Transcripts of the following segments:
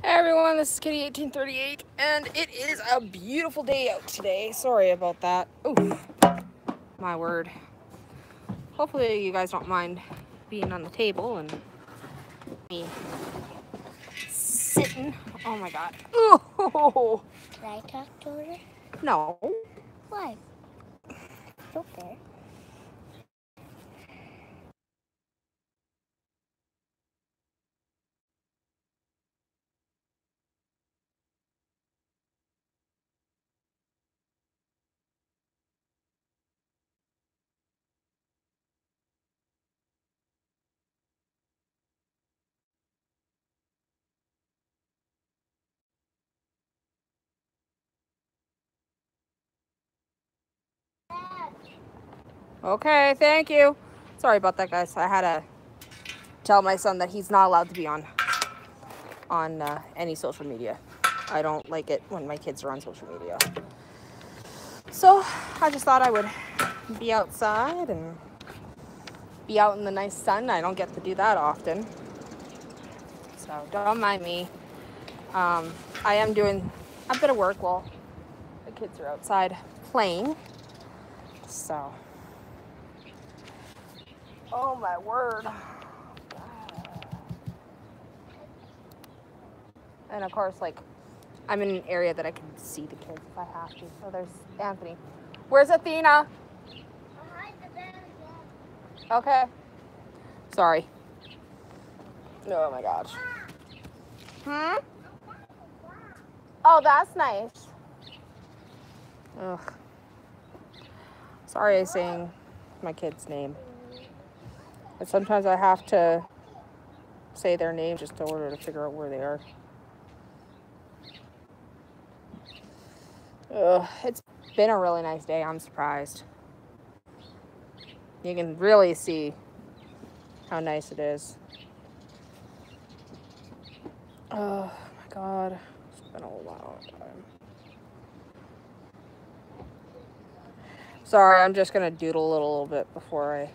Hey everyone, this is Kitty1838, and it is a beautiful day out today. Sorry about that. Ooh, my word. Hopefully you guys don't mind being on the table and me sitting. Oh my god. Ooh. Can I talk to her? No. Why? It's okay. Okay, thank you. Sorry about that, guys. I had to tell my son that he's not allowed to be on any social media. I don't like it when my kids are on social media. So I just thought I would be outside and be out in the nice sun. I don't get to do that often. So don't mind me. I am doing a bit of work while the kids are outside playing. So, oh my word. And of course, like, I'm in an area that I can see the kids if I have to. So there's Anthony. Where's Athena? Okay. Sorry. Oh my gosh. Oh, that's nice. Ugh. Sorry I'm saying my kid's name. But sometimes I have to say their name just in order to figure out where they are. Ugh, it's been a really nice day. I'm surprised. You can really see how nice it is. Oh my god. It's been a long time. Sorry, I'm just gonna doodle a little bit before I...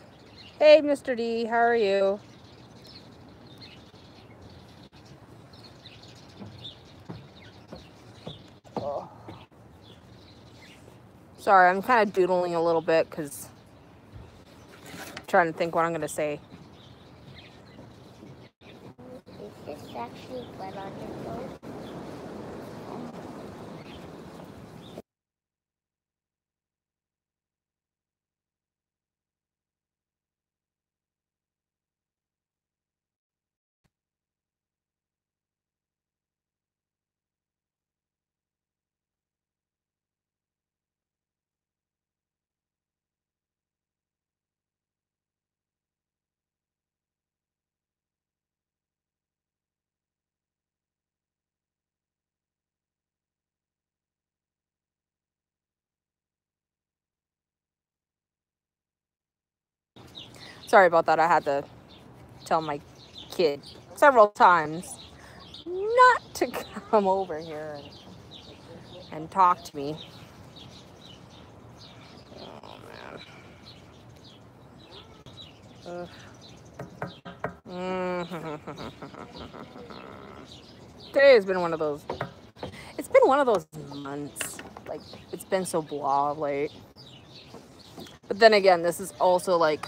Hey, Mr. D, how are you? Oh. Sorry, I'm kind of doodling a little bit because I'm trying to think what I'm gonna say. Is this actually wet on your phone? Sorry about that. I had to tell my kid several times not to come over here and talk to me. Oh man. Today has been one of those. It's been one of those months. Like, it's been so blah late. But then again, this is also like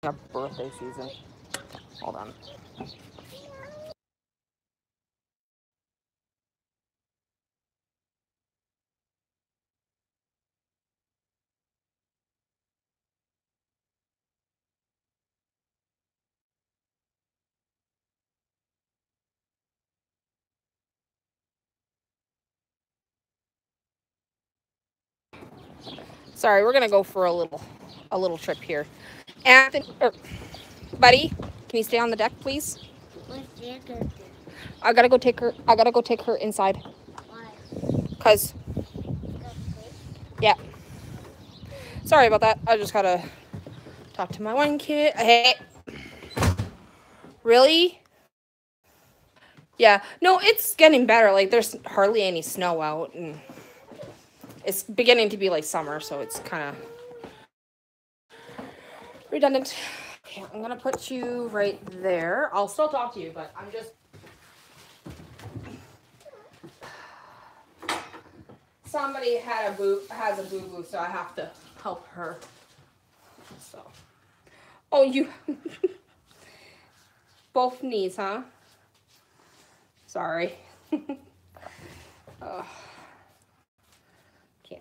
a birthday season. Hold on. Sorry, we're gonna go for a little trip here. Anthony, buddy, can you stay on the deck, please? What's your good? I gotta go take her. I gotta go take her inside. Why? Cause, yeah. Sorry about that. I just gotta talk to my one kid. Hey, really? Yeah. No, it's getting better. Like, there's hardly any snow out, and it's beginning to be like summer, so it's kind of redundant. Okay, I'm gonna put you right there. I'll still talk to you, but I'm just Somebody has a boo-boo, so I have to help her. So. Oh, you. Both knees, huh? Sorry. Okay,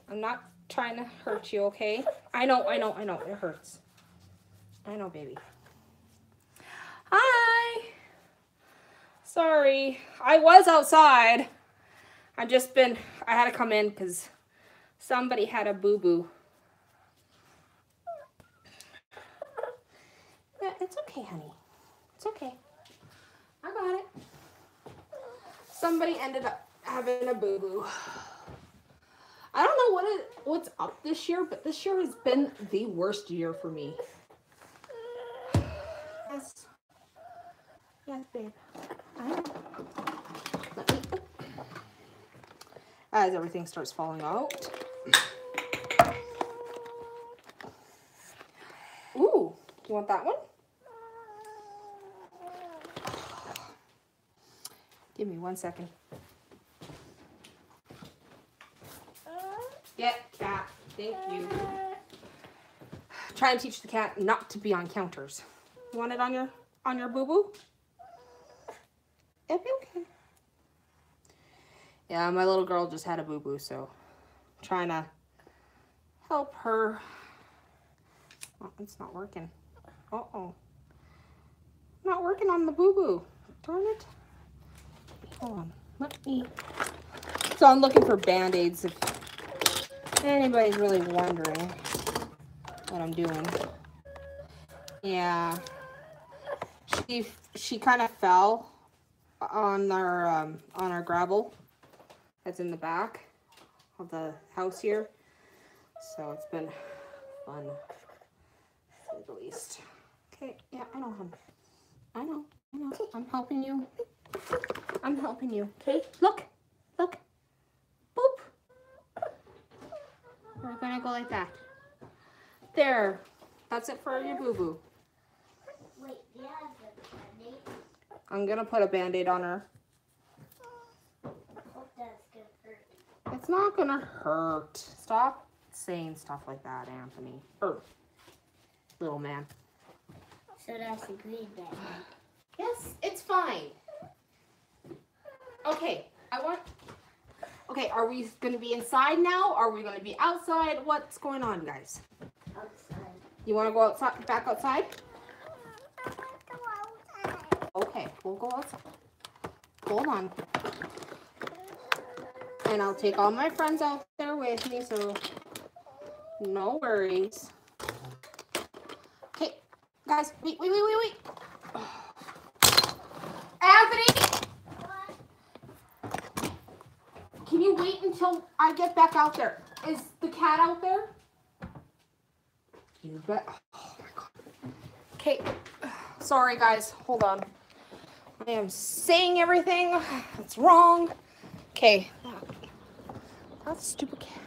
I'm not trying to hurt you, okay? I know. It hurts. I know, baby. Hi. Sorry. I was outside. I had to come in because somebody had a boo-boo. Yeah, it's okay, honey. It's okay. I got it. Somebody ended up having a boo-boo. I don't know what's up this year, but this year has been the worst year for me. Yes. Yes, babe. I know. Let me... As everything starts falling out. Ooh, you want that one? Give me 1 second. Yeah, cat. Thank you. Try and teach the cat not to be on counters. You want it on your boo-boo? It'll be okay. Yeah, my little girl just had a boo-boo, so I'm trying to help her. Oh, it's not working. Uh-oh. Not working on the boo-boo. Darn it. Hold on. Let me... So I'm looking for Band-Aids if anybody's really wondering what I'm doing. Yeah. She kind of fell on our gravel that's in the back of the house here. So it's been fun, to say the least. Okay, yeah, I know, hon. I know. I'm helping you. Okay? Look. Boop. We're gonna go like that. There. That's it for your boo-boo. Wait, yeah, the Band-Aid. I'm gonna put a Band-Aid on her. Hope that's gonna hurt. It's not gonna hurt. Stop saying stuff like that, Anthony. Little man. So that's a green Band-Aid. Yes, it's fine. Okay, Okay, are we gonna be inside now? Are we gonna be outside? What's going on, guys? Outside. You wanna go outside, back outside? Okay, we'll go outside. Hold on. And I'll take all my friends out there with me, so no worries. Okay, guys, wait. Anthony! Can you wait until I get back out there? Is the cat out there? You bet. Oh my God. Okay, sorry guys, hold on. I am saying everything that's wrong. Okay. That's stupid cat.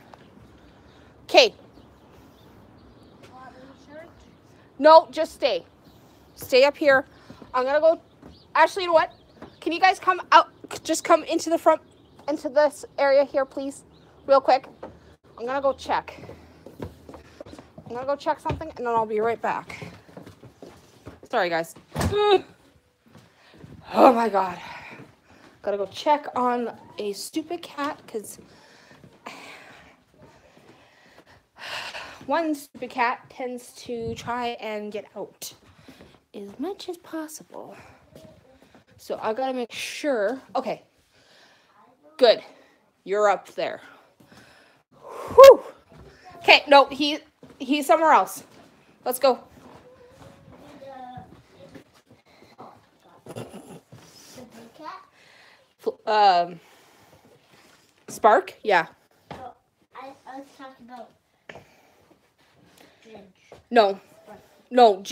Okay. No, just stay. Stay up here. I'm gonna go. Actually, you know what? Can you guys come out? Just come into the front, into this area here, please, real quick. I'm gonna go check. I'm gonna go check something, and then I'll be right back. Sorry, guys. Oh my God. Gotta go check on a stupid cat, because one stupid cat tends to try and get out as much as possible. So I gotta make sure. Okay. Good. You're up there. Whew. Okay, no, he's somewhere else. Let's go. Spark? Yeah. Oh, I was talking about Ginge. No,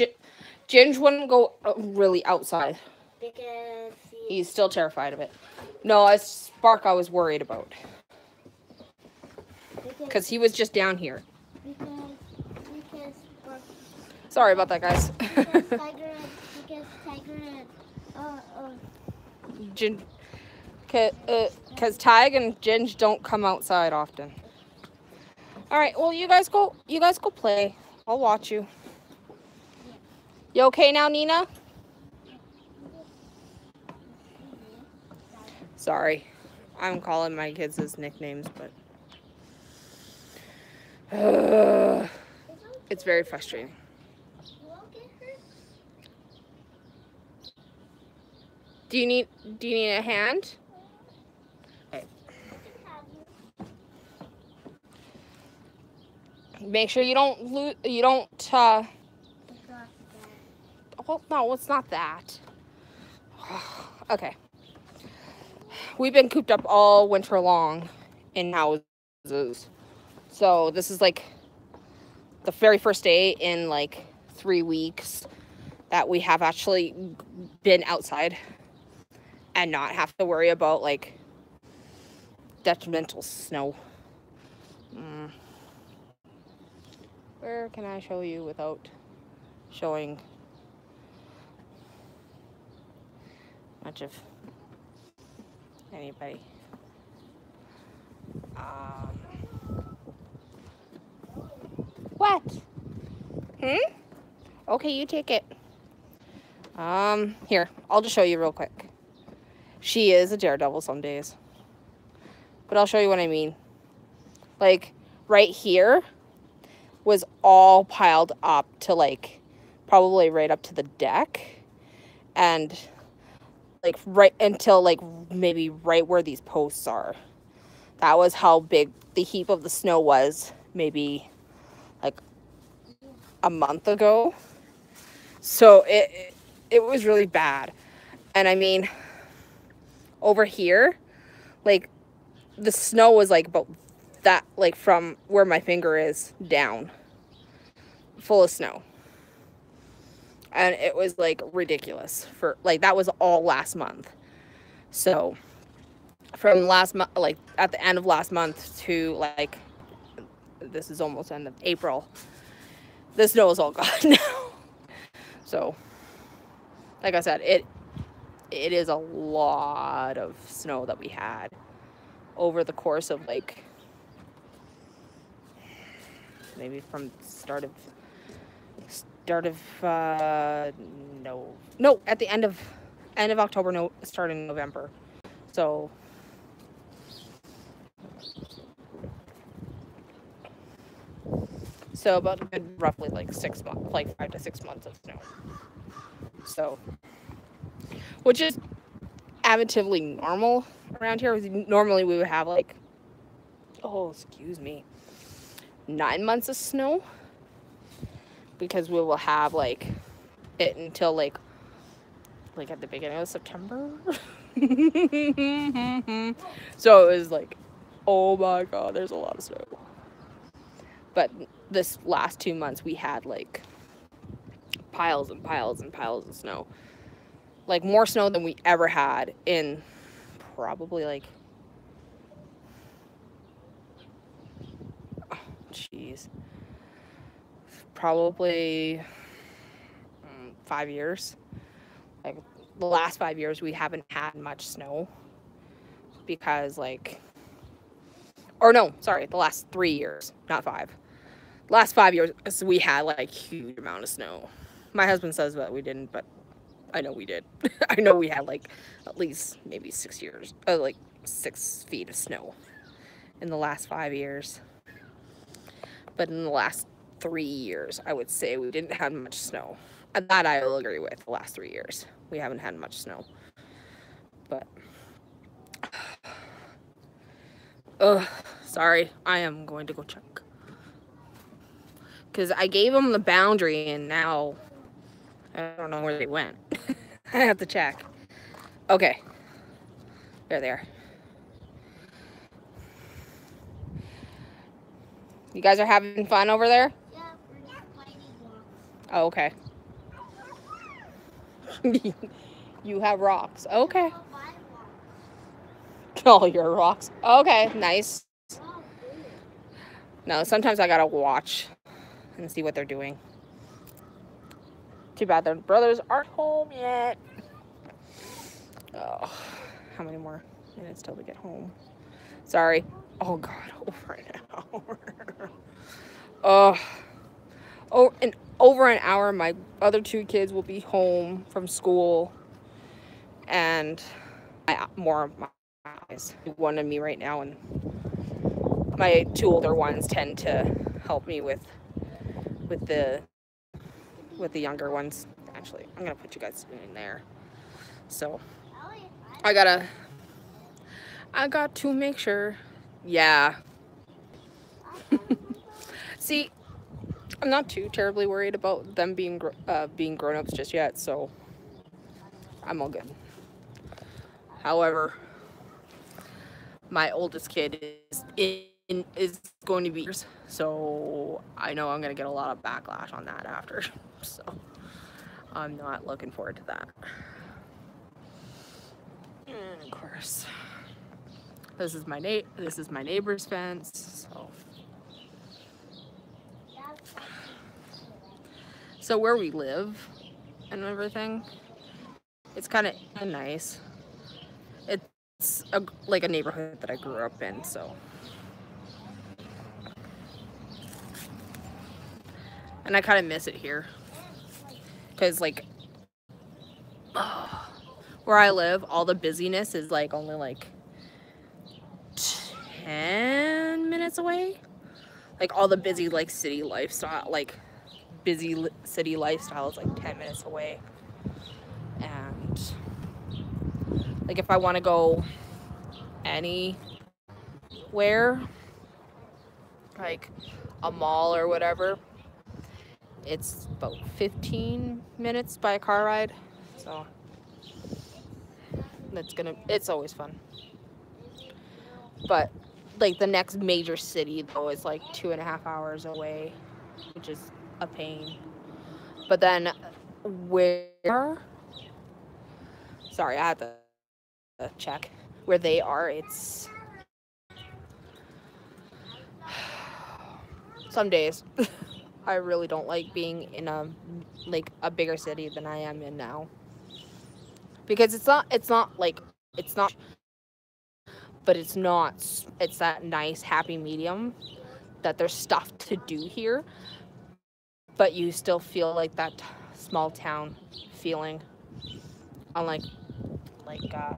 Ginge wouldn't go really outside. Because He's still terrified of it. No, Spark I was worried about. Because he was just down here. Because Sorry about that, guys. Tiger Cause Tig and Ginge don't come outside often. All right, well, you guys go play. I'll watch you. You okay now, Nina? Sorry, I'm calling my kids as nicknames, but it's very frustrating. Do you need a hand? Okay. Make sure you don't lose. You don't. Well, no, it's not that. Okay. We've been cooped up all winter long in houses, so this is like the very first day in like 3 weeks that we have actually been outside and not have to worry about like detrimental snow. Where can I show you without showing much of anybody? What? Okay, you take it. Here, I'll just show you real quick. She is a daredevil some days. But I'll show you what I mean. Like, right here was all piled up to, like, probably right up to the deck. And, like, right until, like, maybe right where these posts are. That was how big the heap of the snow was, maybe, like, a month ago. So, it was really bad. And, I mean, over here, like, the snow was, like, about that, like, from where my finger is down, full of snow. And it was, like, ridiculous for, like, that was all last month. So from last month, like, at the end of last month to, like, this is almost end of April, the snow is all gone now. So, like I said, it is a lot of snow that we had over the course of, like, maybe from start of no, at the end of October, no, start in November. So about roughly like 6 months, like 5 to 6 months of snow. So, which is relatively normal around here. Normally we would have like, 9 months of snow, because we will have like it until like at the beginning of September. So it was like, oh my god, there's a lot of snow. But this last 2 months we had like piles and piles and piles of snow. Like more snow than we ever had in probably like, probably 5 years. Like the last 5 years we haven't had much snow because like, or no, sorry, the last 3 years, not 5. Last 5 years we had like huge amount of snow. My husband says that we didn't, but I know we did. I know we had like at least maybe 6 years, like 6 feet of snow in the last 5 years. But in the last 3 years, I would say we didn't have much snow. And that I will agree with. The last 3 years, we haven't had much snow. But, sorry, I am going to go check. Because I gave them the boundary, and now I don't know where they went. I have to check. Okay. There they are. You guys are having fun over there? Yeah, we're just fighting rocks. Oh, okay. You have rocks. Okay. Oh, your rocks. Okay, nice. No, sometimes I gotta watch and see what they're doing. Too bad their brothers aren't home yet. Oh, how many more? minutes till we get home. Sorry. Oh God, over an hour. In over an hour, my other 2 kids will be home from school, and more of my eyes. One of me right now, and my 2 older ones tend to help me with the younger ones. Actually, I'm gonna put you guys in there. So I got to make sure. Yeah. See, I'm not too terribly worried about them being grown-ups just yet, so I'm all good. However, my oldest kid is going to be, so I know I'm gonna get a lot of backlash on that after. So I'm not looking forward to that. And of course, this is my neighbor's fence. So where we live and everything, it's kind of nice. It's like a neighborhood that I grew up in, so. And I kind of miss it here. Because, like, where I live, all the busyness is, like, only, like, 10 minutes away. Like, all the busy, like, city lifestyle, like, busy city lifestyle is, like, 10 minutes away. And, like, if I want to go anywhere, like a mall or whatever, it's about 15 minutes by a car ride. So it's always fun. But like the next major city though is like 2.5 hours away, which is a pain. But then sorry, I had to check where they are. It's some days I really don't like being in a bigger city than I am in now, because it's not but it's that nice happy medium that there's stuff to do here, but you still feel like that small town feeling, unlike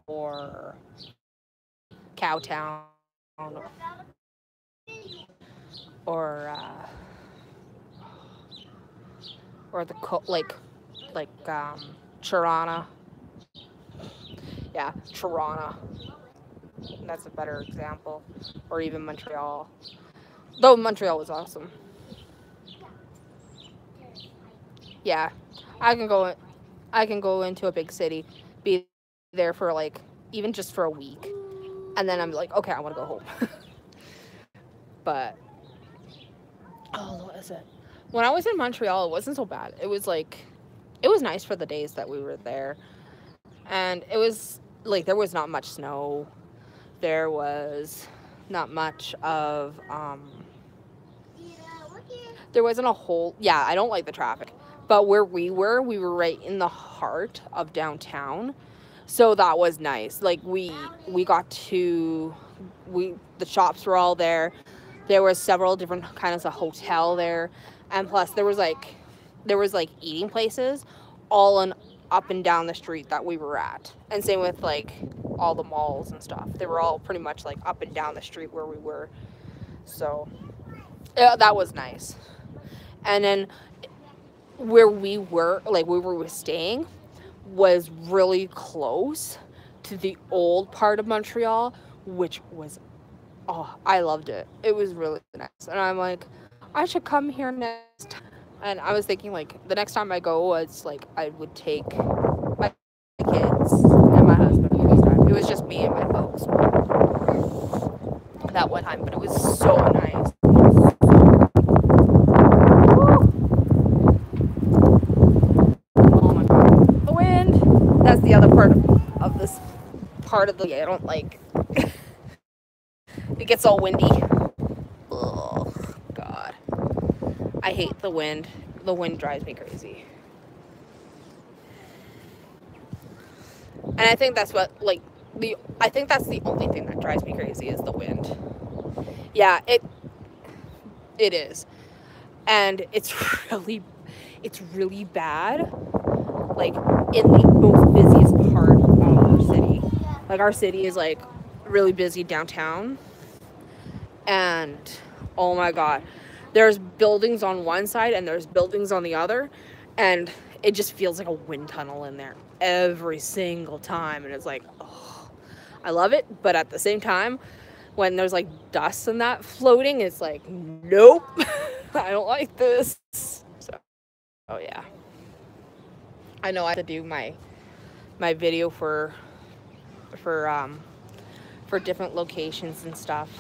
or Cowtown or the Toronto. Yeah, Toronto. That's a better example. Or even Montreal. Though Montreal was awesome. Yeah, I can go into a big city, be there for like even just for a week, and then I'm like, okay, I want to go home. But what is it? When I was in Montreal, it wasn't so bad. It was nice for the days that we were there, and it was like there was not much snow. There was not much of there wasn't a whole, yeah, I don't like the traffic, but where we were right in the heart of downtown, so that was nice. Like the shops were all there. There were several different kinds of hotel there, and plus there was eating places all up and down the street that we were at, and same with like all the malls and stuff. They were all pretty much like up and down the street where we were, so yeah, that was nice. And then where we were staying was really close to the old part of Montreal, which was, I loved it. It was really nice. And I'm like, I should come here next time. And I was thinking like the next time I go, it's like I would take my kids and my husband this time. It was just me and my folks that one time, but it was so nice. Oh my God. The wind. That's the other part of this part of the, I don't like. It gets all windy. Oh, God. I hate the wind. The wind drives me crazy. And I think that's what, like, I think that's the only thing that drives me crazy is the wind. Yeah, it is. And it's really bad, like, in the most busiest part of our city. Like, our city is, like, really busy downtown, and oh my god, there's buildings on one side and there's buildings on the other, and it just feels like a wind tunnel in there every single time, and it's like, oh, I love it, but at the same time, when there's like dust and that floating, it's like, nope. I don't like this. So, oh yeah, I know I have to do my video for um for different locations and stuff.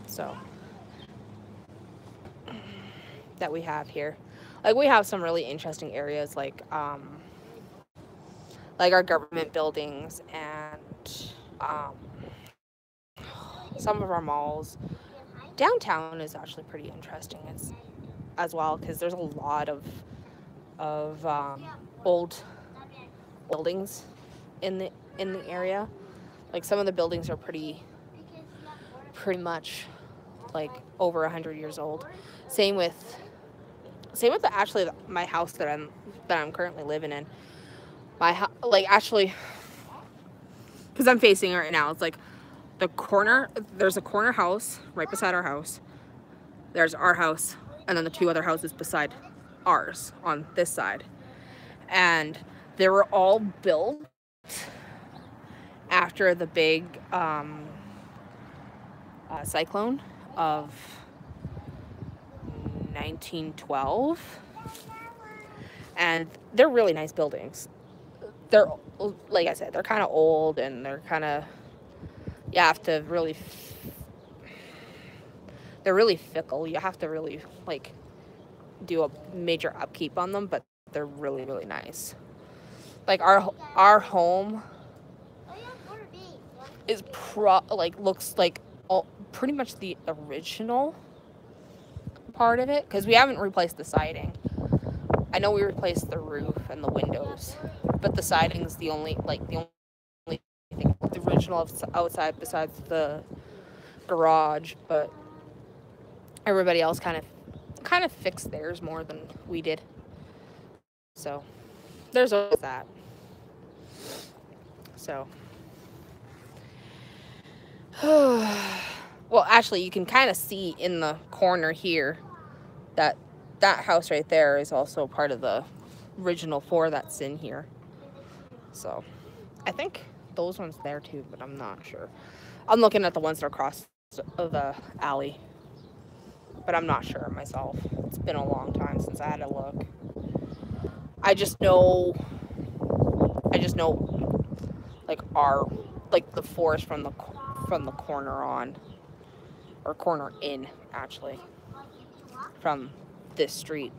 So that we have here, like, we have some really interesting areas, like our government buildings and some of our malls. Downtown is actually pretty interesting as well, because there's a lot of old buildings in the area. Like, some of the buildings are pretty much like over 100 years old. Same with actually my house that I'm currently living in. Like, actually, because I'm facing it right now, it's like the corner. There's a corner house right beside our house. There's our house, and then the two other houses beside ours on this side, and they were all built after the big cyclone of 1912, and they're really nice buildings. They're, like I said, they're kind of old, and they're kind of, you have to really, they're really fickle. You have to really, like, do a major upkeep on them, but they're really, really nice. Like, our home is looks like pretty much the original part of it, because we haven't replaced the siding. I know we replaced the roof and the windows, but the siding's the only thing, the original outside besides the garage. But everybody else kind of fixed theirs more than we did. So there's always that. So well, actually, you can kind of see in the corner here that house right there is also part of the original 4 that's in here. So I think those ones there too, but I'm not sure. I'm looking at the ones that are across the alley, but I'm not sure myself. It's been a long time since I had to look. I just know like the forest from the corner on, or corner in, actually, from this street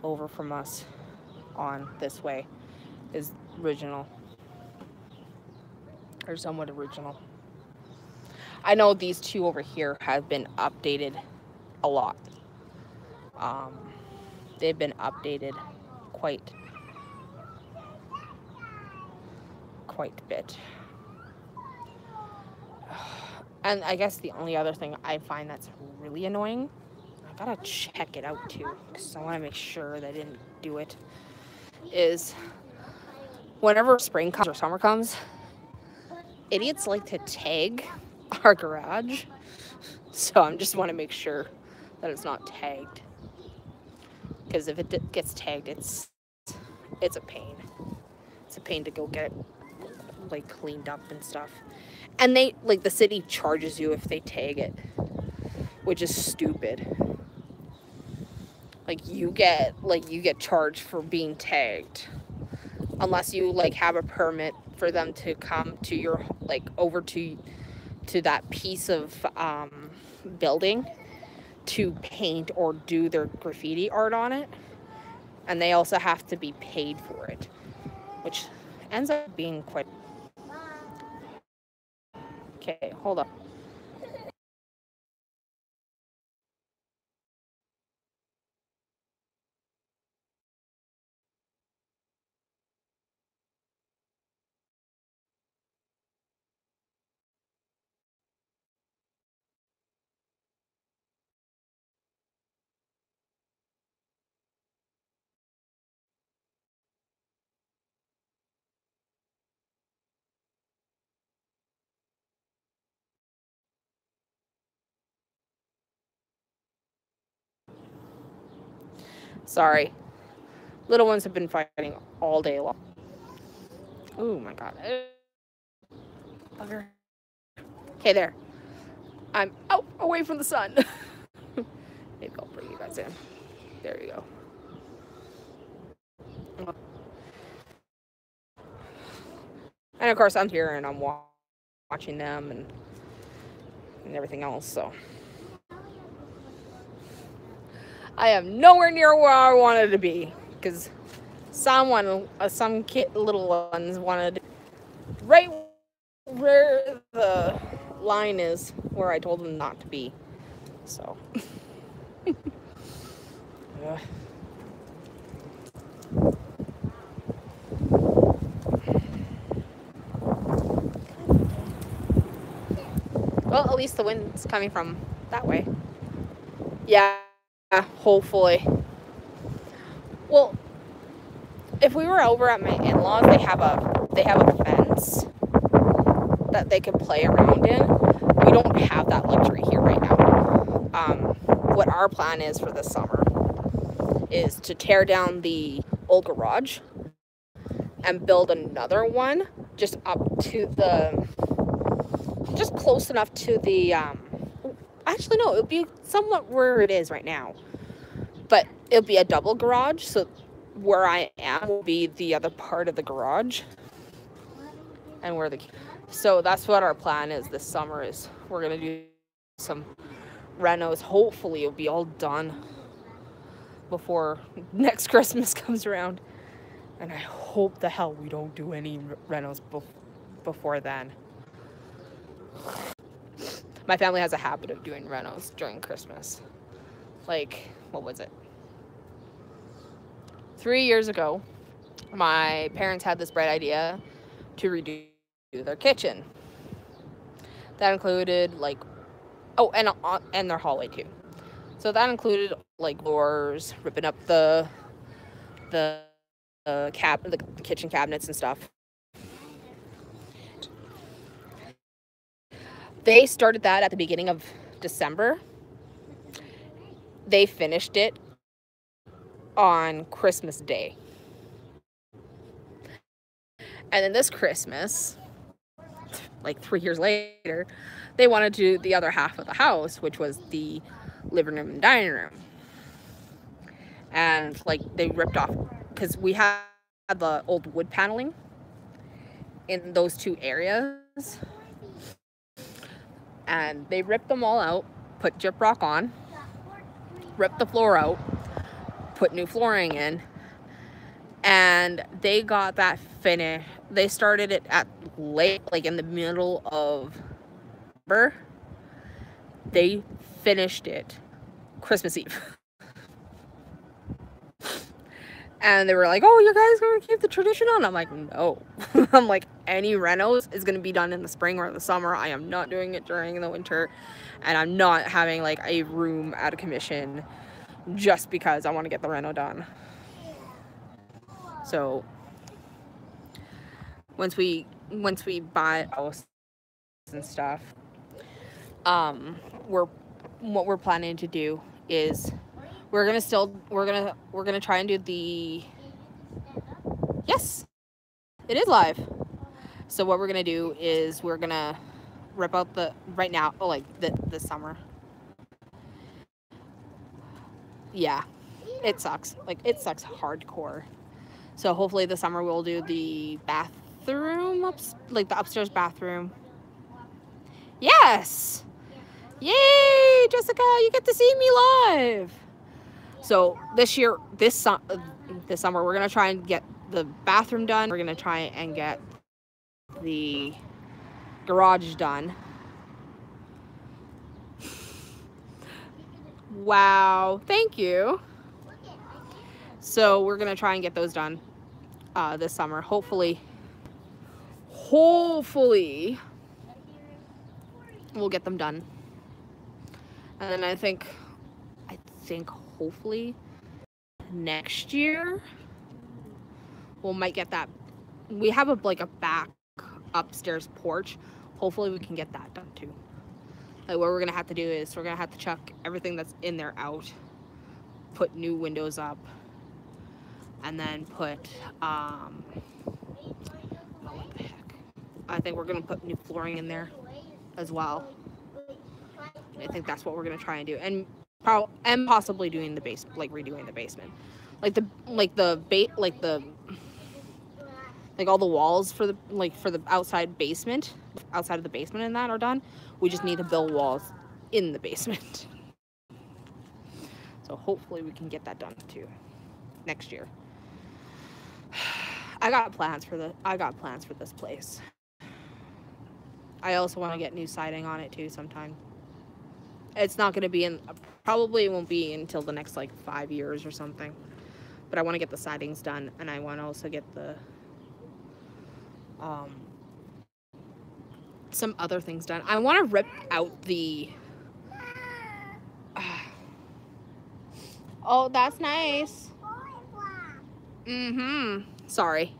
over from us on this way is original, or somewhat original. I know these two over here have been updated a lot. They've been updated quite a bit. And I guess the only other thing I find that's really annoying, I gotta check it out too, because I want to make sure they didn't do it, is whenever spring comes or summer comes, idiots like to tag our garage. So I just want to make sure that it's not tagged, because if it gets tagged, it's a pain. It's a pain to go get it, like, cleaned up and stuff. And the city charges you if they tag it, which is stupid. Like, you get charged for being tagged, unless you, like, have a permit for them to come to your, like, over to that piece of building to paint or do their graffiti art on it. And they also have to be paid for it, which ends up being quite... Okay, hold up. Sorry. Little ones have been fighting all day long. Oh my god. Bugger. Okay, there. I'm out away from the sun. Maybe I'll bring you guys in. There you go. And of course, I'm here and I'm watching them and everything else, so. I am nowhere near where I wanted to be because some little ones wanted right where the line is where I told them not to be. So. Well, at least the wind's coming from that way. Yeah, hopefully. Well, if we were over at my in-laws, they have a fence that they can play around in. We don't have that luxury here right now. What our plan is for this summer is to tear down the old garage and build another one just up to just close enough to the, actually no, it would be somewhat where it is right now, but it'll be a double garage, so where I am will be the other part of the garage, and so that's what our plan is this summer, is we're gonna do some renos. Hopefully it'll be all done before next Christmas comes around, and I hope the hell we don't do any renos before then. My family has a habit of doing renos during Christmas. Like, what was it? 3 years ago, my parents had this bright idea to redo their kitchen. That included, like, oh, and their hallway too. So that included, like, doors, ripping up the kitchen cabinets and stuff. They started that at the beginning of December. They finished it on Christmas Day. And then this Christmas, like 3 years later, they wanted to do the other half of the house, which was the living room and dining room. And like they ripped off, because we had the old wood paneling in those two areas. And they ripped them all out, put gyprock on, ripped the floor out, put new flooring in, and they got that finished. They started it at late, like in the middle of November. They finished it Christmas Eve. And they were like, oh, you guys gonna keep the tradition on? I'm like, no. I'm like, any renos is gonna be done in the spring or the summer. I am not doing it during the winter. And I'm not having like a room out of commission just because I want to get the reno done. So once we buy a house and stuff, what we're planning to do is we're gonna try and do the, yes, it is live. So what we're gonna do is we're gonna rip out the, right now, this summer. Yeah, it sucks. Like, it sucks hardcore. So hopefully this summer we'll do the bathroom, like the upstairs bathroom. Yes! Yay, Jessica, you get to see me live. So this summer, we're gonna try and get the bathroom done. We're gonna try and get the garage done. Wow, thank you. So we're gonna try and get those done this summer. Hopefully we'll get them done. And then I think hopefully next year we might get that. We have a back upstairs porch. Hopefully we can get that done too. Like, what we're gonna have to do is we're gonna have to chuck everything that's in there out put new windows up, and then put oh, what the heck, I think we're gonna put new flooring in there as well. I think that's what we're gonna try and do, and possibly doing the base, like redoing the basement, like all the walls for the outside of the basement and that are done. We just need to build walls in the basement. So hopefully we can get that done too next year. I got plans for this place. I also want to get new siding on it too sometime. It's not going to be probably won't be until the next like 5 years or something. But I want to get the sidings done, and I want to also get the some other things done. I want to rip out the oh, that's nice. Sorry.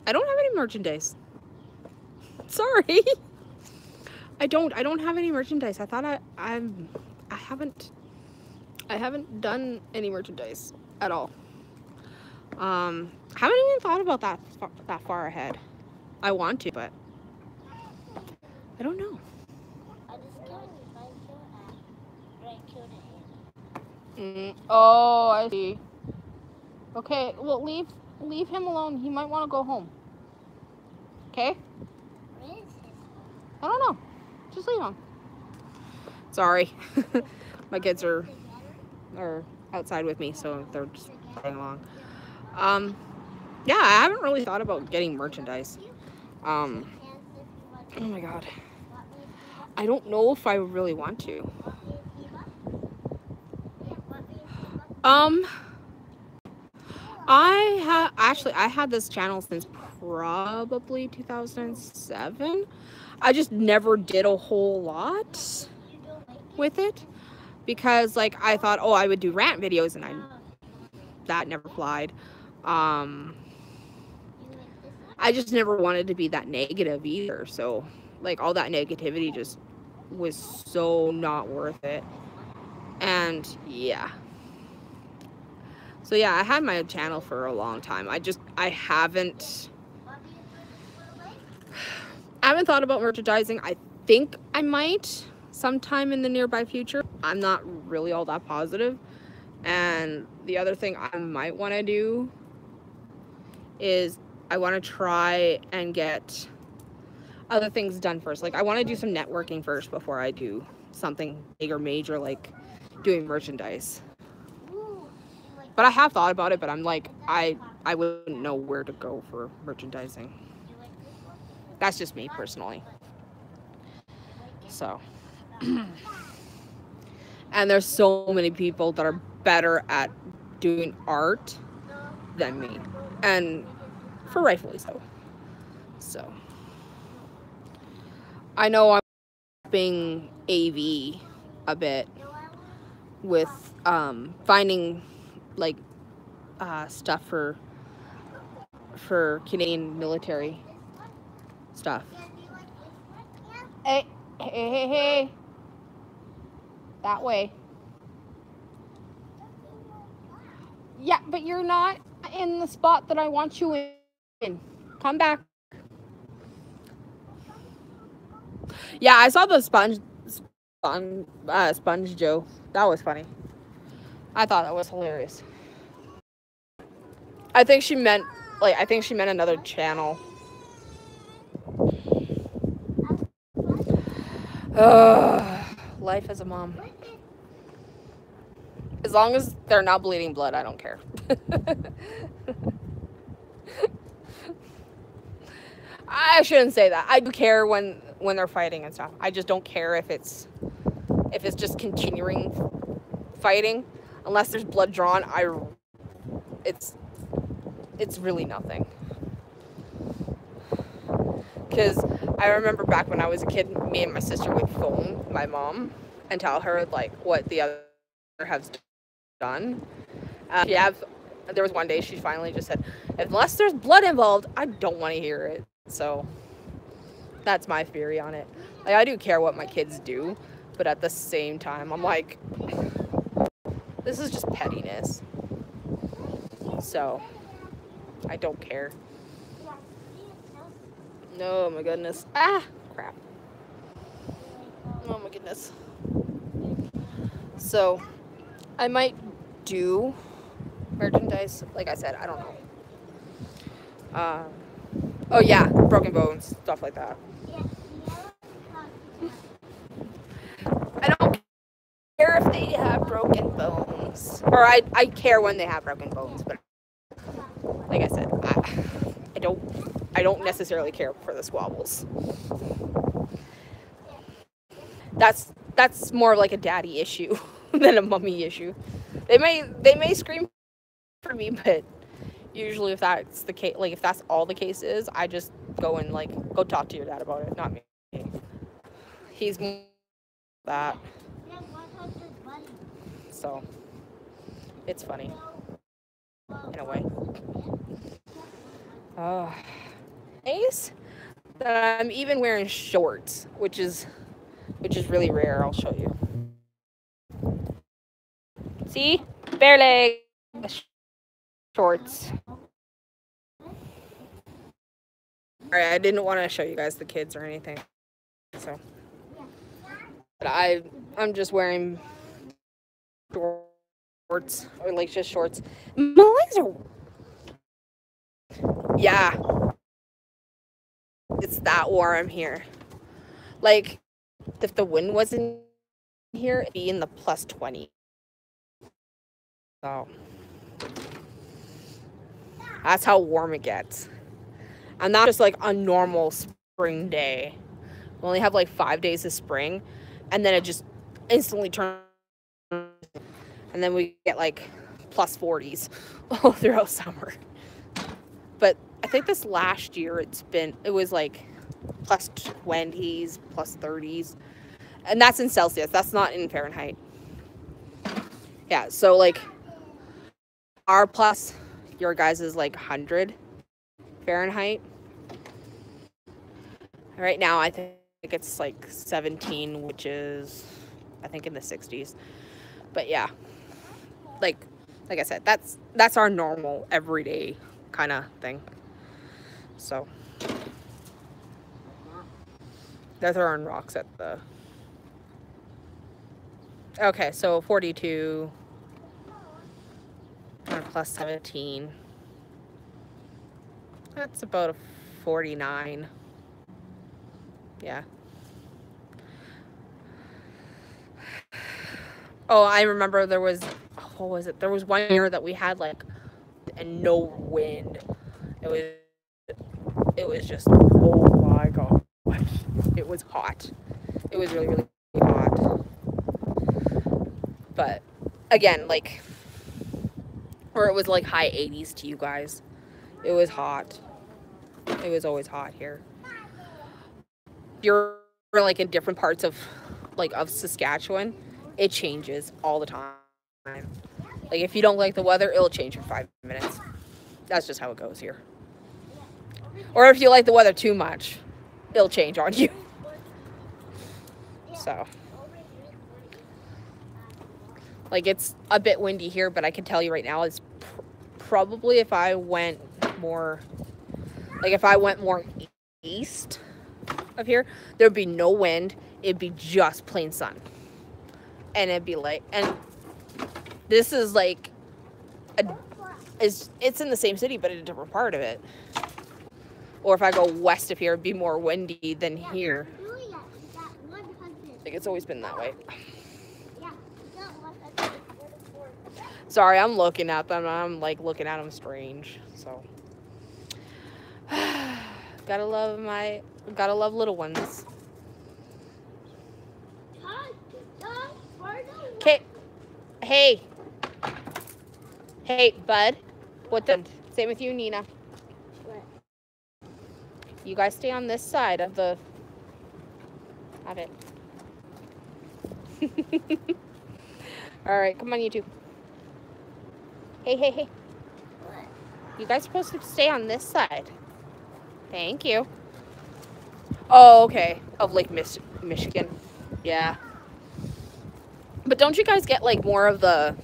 I don't have any merchandise. Sorry. I don't have any merchandise. I thought I haven't done any merchandise at all. Haven't even thought about that far ahead. I want to, but I don't know. Oh, I see. Okay, well, leave him alone. He might want to go home. Okay? I don't know. Just leave him. Sorry. My kids are outside with me, so they're just playing along. Yeah, I haven't really thought about getting merchandise. Oh my god. I don't know if I really want to. I had this channel since probably 2007. I just never did a whole lot with it because like I thought, oh, I would do rant videos, and that never applied. I just never wanted to be that negative either, so like all that negativity just was so not worth it. And yeah, so yeah, I had my channel for a long time. I haven't thought about merchandising. I think I might sometime in the nearby future. I'm not really all that positive. And the other thing I might want to do is I want to try and get other things done first. Like I want to do some networking first before I do something big or major like doing merchandise. But I have thought about it, but I'm like, I wouldn't know where to go for merchandising. That's just me personally. So, and there's so many people that are better at doing art than me, and for rightfully so. So, I know I'm being AV a bit with finding like stuff for Canadian military stuff. Hey, that way. Yeah, but you're not in the spot that I want you in. Come back. Yeah, I saw the Sponge Joe. That was funny. I thought that was hilarious. I think she meant another channel. Life as a mom. As long as they're not bleeding blood, I don't care. I shouldn't say that. I do care when they're fighting and stuff. I just don't care if it's just continuing fighting. Unless there's blood drawn, it's really nothing. Because I remember back when I was a kid, me and my sister would phone my mom and tell her like what the other has done. There was one day she finally just said, unless there's blood involved, I don't want to hear it. So That's my theory on it. Like, I do care what my kids do, but at the same time, I'm like, this is just pettiness. So, I don't care. No, my goodness. Ah, crap. Oh my goodness. So, I might do merchandise. Like I said, I don't know. Oh yeah, broken bones, stuff like that. I don't care if they have broken bones. Or I care when they have broken bones, but like I said, I don't necessarily care for the squabbles. That's more like a daddy issue than a mommy issue. They may scream for me, but usually if that's the case, like if that's all the case is, I just go and like go talk to your dad about it, not me. He's more that. So it's funny in a way. Nice that I'm even wearing shorts, which is really rare. I'll show you. See? Bare leg shorts. Alright, I didn't want to show you guys the kids or anything. So but I'm just wearing shorts, or like just shorts. My legs are, yeah, it's that warm here. Like if the wind wasn't here, it'd be in the plus 20. So that's how warm it gets. And that's just like a normal spring day. We only have like 5 days of spring, and then it just instantly turns, and then we get like plus 40s all throughout summer. But I think this last year it was like plus 20s, plus 30s, and that's in Celsius. That's not in Fahrenheit. Yeah, so like our plus your guys is like 100 Fahrenheit. Right now I think it's like 17, which is I think in the 60s. But yeah, like I said, that's our normal everyday kind of thing. So they're throwing rocks at the, okay, so 42 plus 17, that's about a 49. Yeah. Oh, I remember there was, what was it? There was one year that we had like, and no wind. It was just, oh my god. It was hot. It was really, really hot. But again, like, or it was like high 80s to you guys. It was hot. It was always hot here. You're like in different parts of Saskatchewan, it changes all the time. Like if you don't like the weather, it'll change in 5 minutes. That's just how it goes here. Or if you like the weather too much, it'll change on you. So like it's a bit windy here, but I can tell you right now it's probably if I went more east of here, there'd be no wind. It'd be just plain sun. And it'd be like, and this is like it's in the same city but in a different part of it. Or if I go west of here, it'd be more windy than here. Like it's always been that way. Sorry, I'm looking at them. I'm like looking at them strange. So gotta love little ones. Okay. Hey, bud. What the? Same with you, Nina. What? You guys stay on this side of the. Have it. All right, come on, you two. Hey. What? You guys are supposed to stay on this side. Thank you. Oh, okay. Of Lake Michigan. Yeah. But don't you guys get like more of a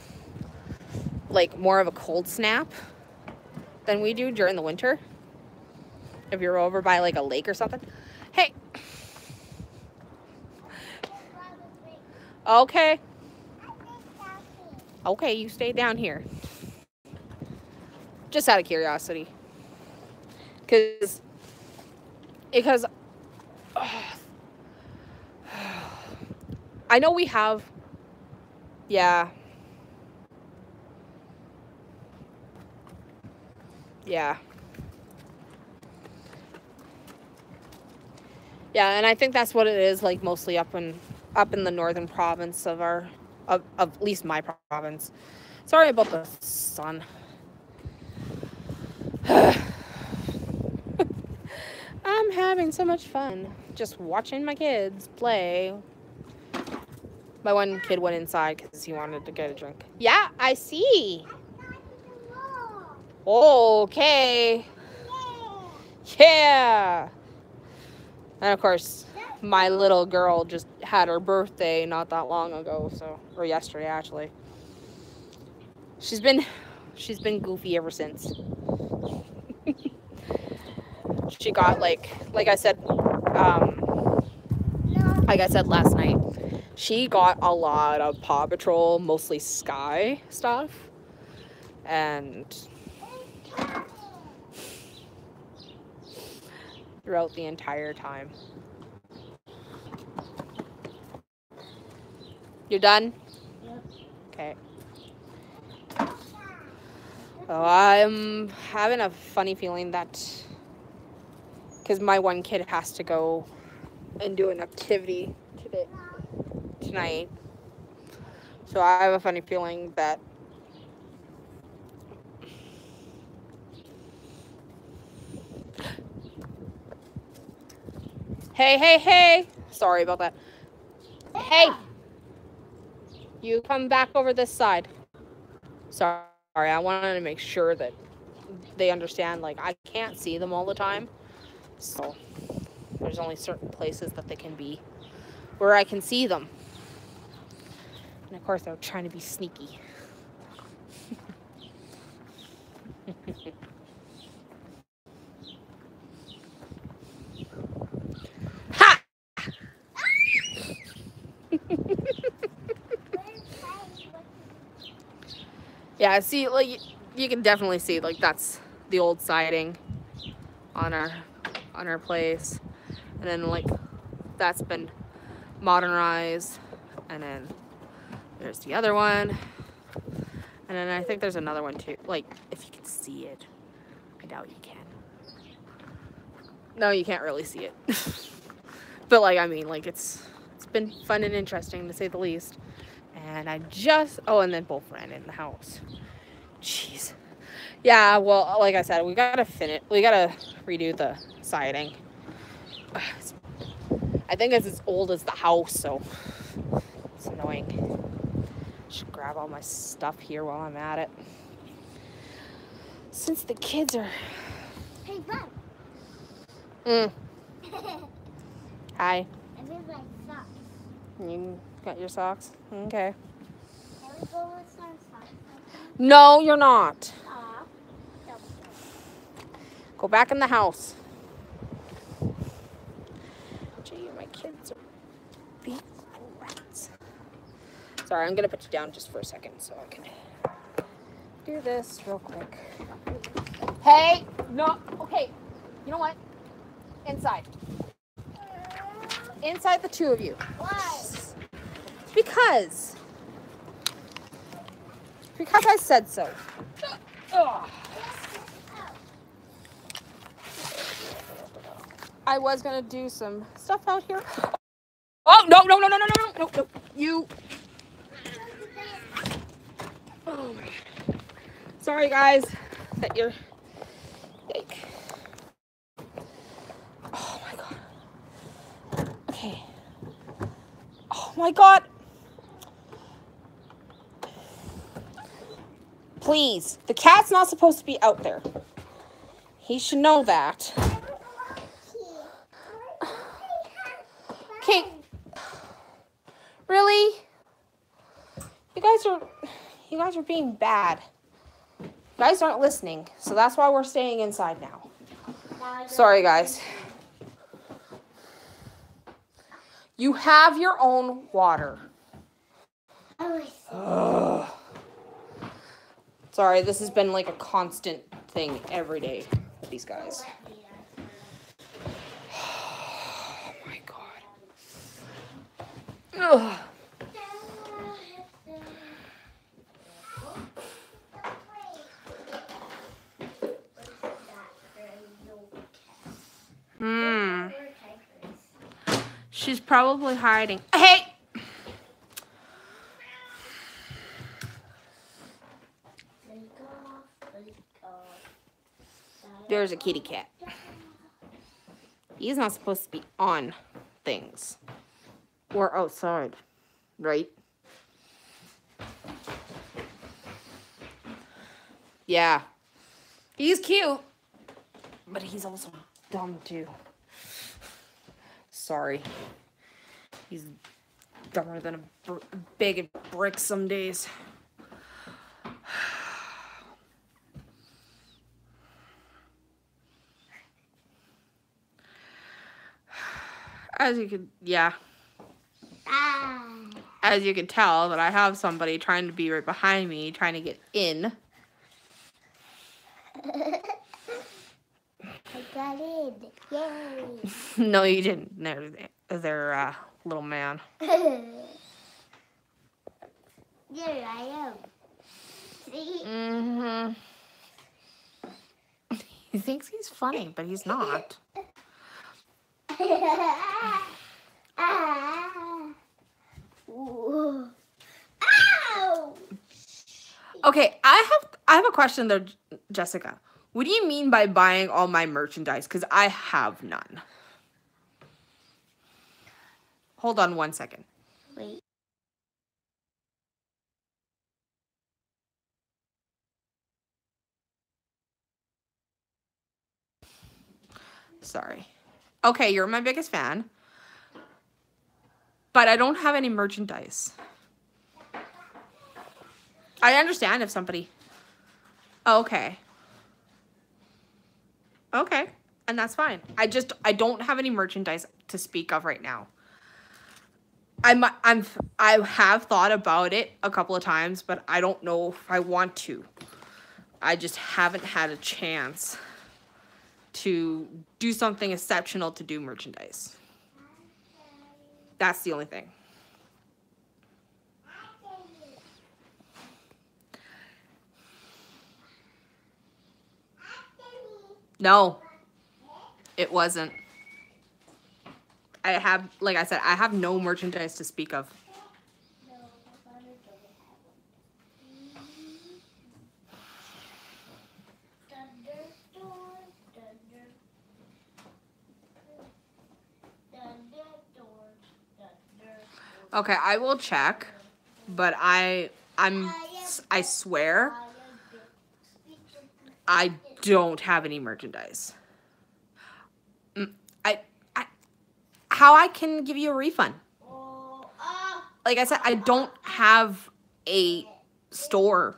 cold snap than we do during the winter? If you're over by like a lake or something. Hey. Okay. Okay, you stay down here. Just out of curiosity. Because I know we have, yeah. Yeah. Yeah, and I think that's what it is, like mostly up in the northern province of at least my province. Sorry about the sun. I'm having so much fun just watching my kids play. My one kid went inside because he wanted to get a drink. Yeah, I see. Okay. Yeah. And of course, my little girl just had her birthday not that long ago, or yesterday actually. She's been goofy ever since. She got like I said last night, she got a lot of Paw Patrol, mostly Sky stuff, and throughout the entire time. You're done? Yep. Okay. Oh, I'm having a funny feeling that because my one kid has to go and do an activity tonight. So I have a funny feeling that Hey. Sorry about that. Hey. You come back over this side. Sorry, I wanted to make sure that they understand, like, I can't see them all the time. So there's only certain places that they can be where I can see them. And of course, they're trying to be sneaky. Ha! Yeah, see, like, you can definitely see, like, that's the old siding on our place. And then, like, that's been modernized. And then there's the other one. And then I think there's another one too. Like, if you can see it. I doubt you can. No, you can't really see it. But, like, I mean, like, it's been fun and interesting, to say the least. And and then both ran in the house. Jeez. Yeah, well, like I said, we gotta redo the siding. I think it's as old as the house, so it's annoying. Should grab all my stuff here while I'm at it. Since the kids are... Hey, Bob. Hi. I need my socks. You got your socks? Okay. Can we go with some socks? No, you're not. Aw. Go back in the house. Gee, my kids are big rats. Sorry, I'm gonna put you down just for a second so I can do this real quick. Hey! No, okay. You know what? Inside. Inside, the two of you. Why? Because I said so. Ugh. I was gonna do some stuff out here. Oh, no. You. Oh my. Sorry, guys, that you're. Like. Oh my god. Okay. Oh my god. Please, the cat's not supposed to be out there. He should know that. Okay. Really? You guys are being bad. You guys aren't listening, so that's why we're staying inside now. Sorry, guys. You have your own water. Ugh. Sorry, this has been like a constant thing every day with these guys. Oh my god. Ugh. She's probably hiding. Hey! There's a kitty cat. He's not supposed to be on things. Or outside, right? Yeah. He's cute. But he's also dumb too. Sorry. He's dumber than a big brick some days. As you can, yeah. As you can tell, that I have somebody trying to be right behind me, trying to get in. I got in. Yay. No, you didn't. They're little man. There I am. See? Mm-hmm. He thinks he's funny, but he's not. Ow! Okay, I have a question though, Jessica. What do you mean by buying all my merchandise? Because I have none. Hold on 1 second. Wait. Sorry. Okay, you're my biggest fan. But I don't have any merchandise. I understand if somebody... Okay. Okay. And that's fine. I don't have any merchandise to speak of right now. I have thought about it a couple of times, but I don't know if I want to. I just haven't had a chance to do something exceptional to do merchandise. That's the only thing. No, it wasn't. I have, like I said, I have no merchandise to speak of. Okay, I will check, but I swear I don't have any merchandise. How I can give you a refund? Like I said, I don't have a store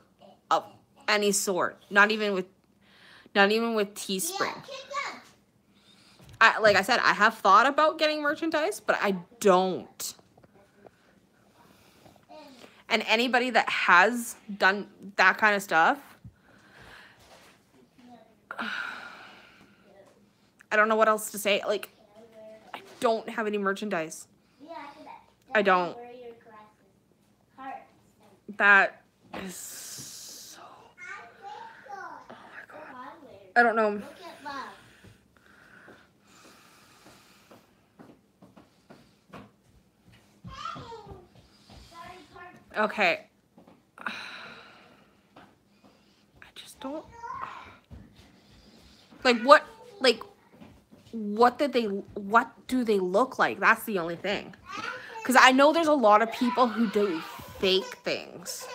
of any sort. Not even with Teespring. Like I said, I have thought about getting merchandise, but I don't. And anybody that has done that kind of stuff, I don't know what else to say. Like, I don't have any merchandise. I don't. That is so... Oh my god. I don't know. Okay. I just don't... Like, what do they look like? That's the only thing. Because I know there's a lot of people who do fake things.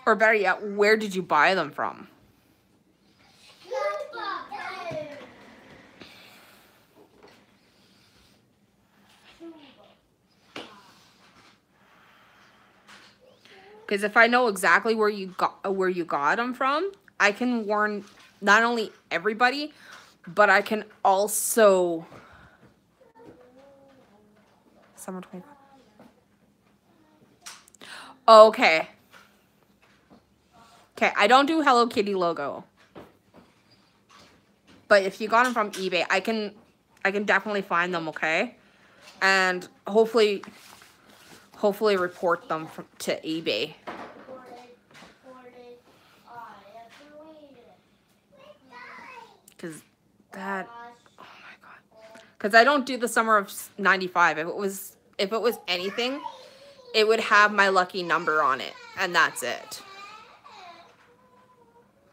Or better yet, where did you buy them from? Because if I know exactly where you got them from, I can warn not only everybody, but I can also summer 25. Okay. Okay, I don't do Hello Kitty logo. But if you got them from eBay, I can definitely find them, okay? And hopefully report them to eBay. Cause that, oh my god. Cause I don't do the summer of 95. If it was anything, it would have my lucky number on it, and that's it.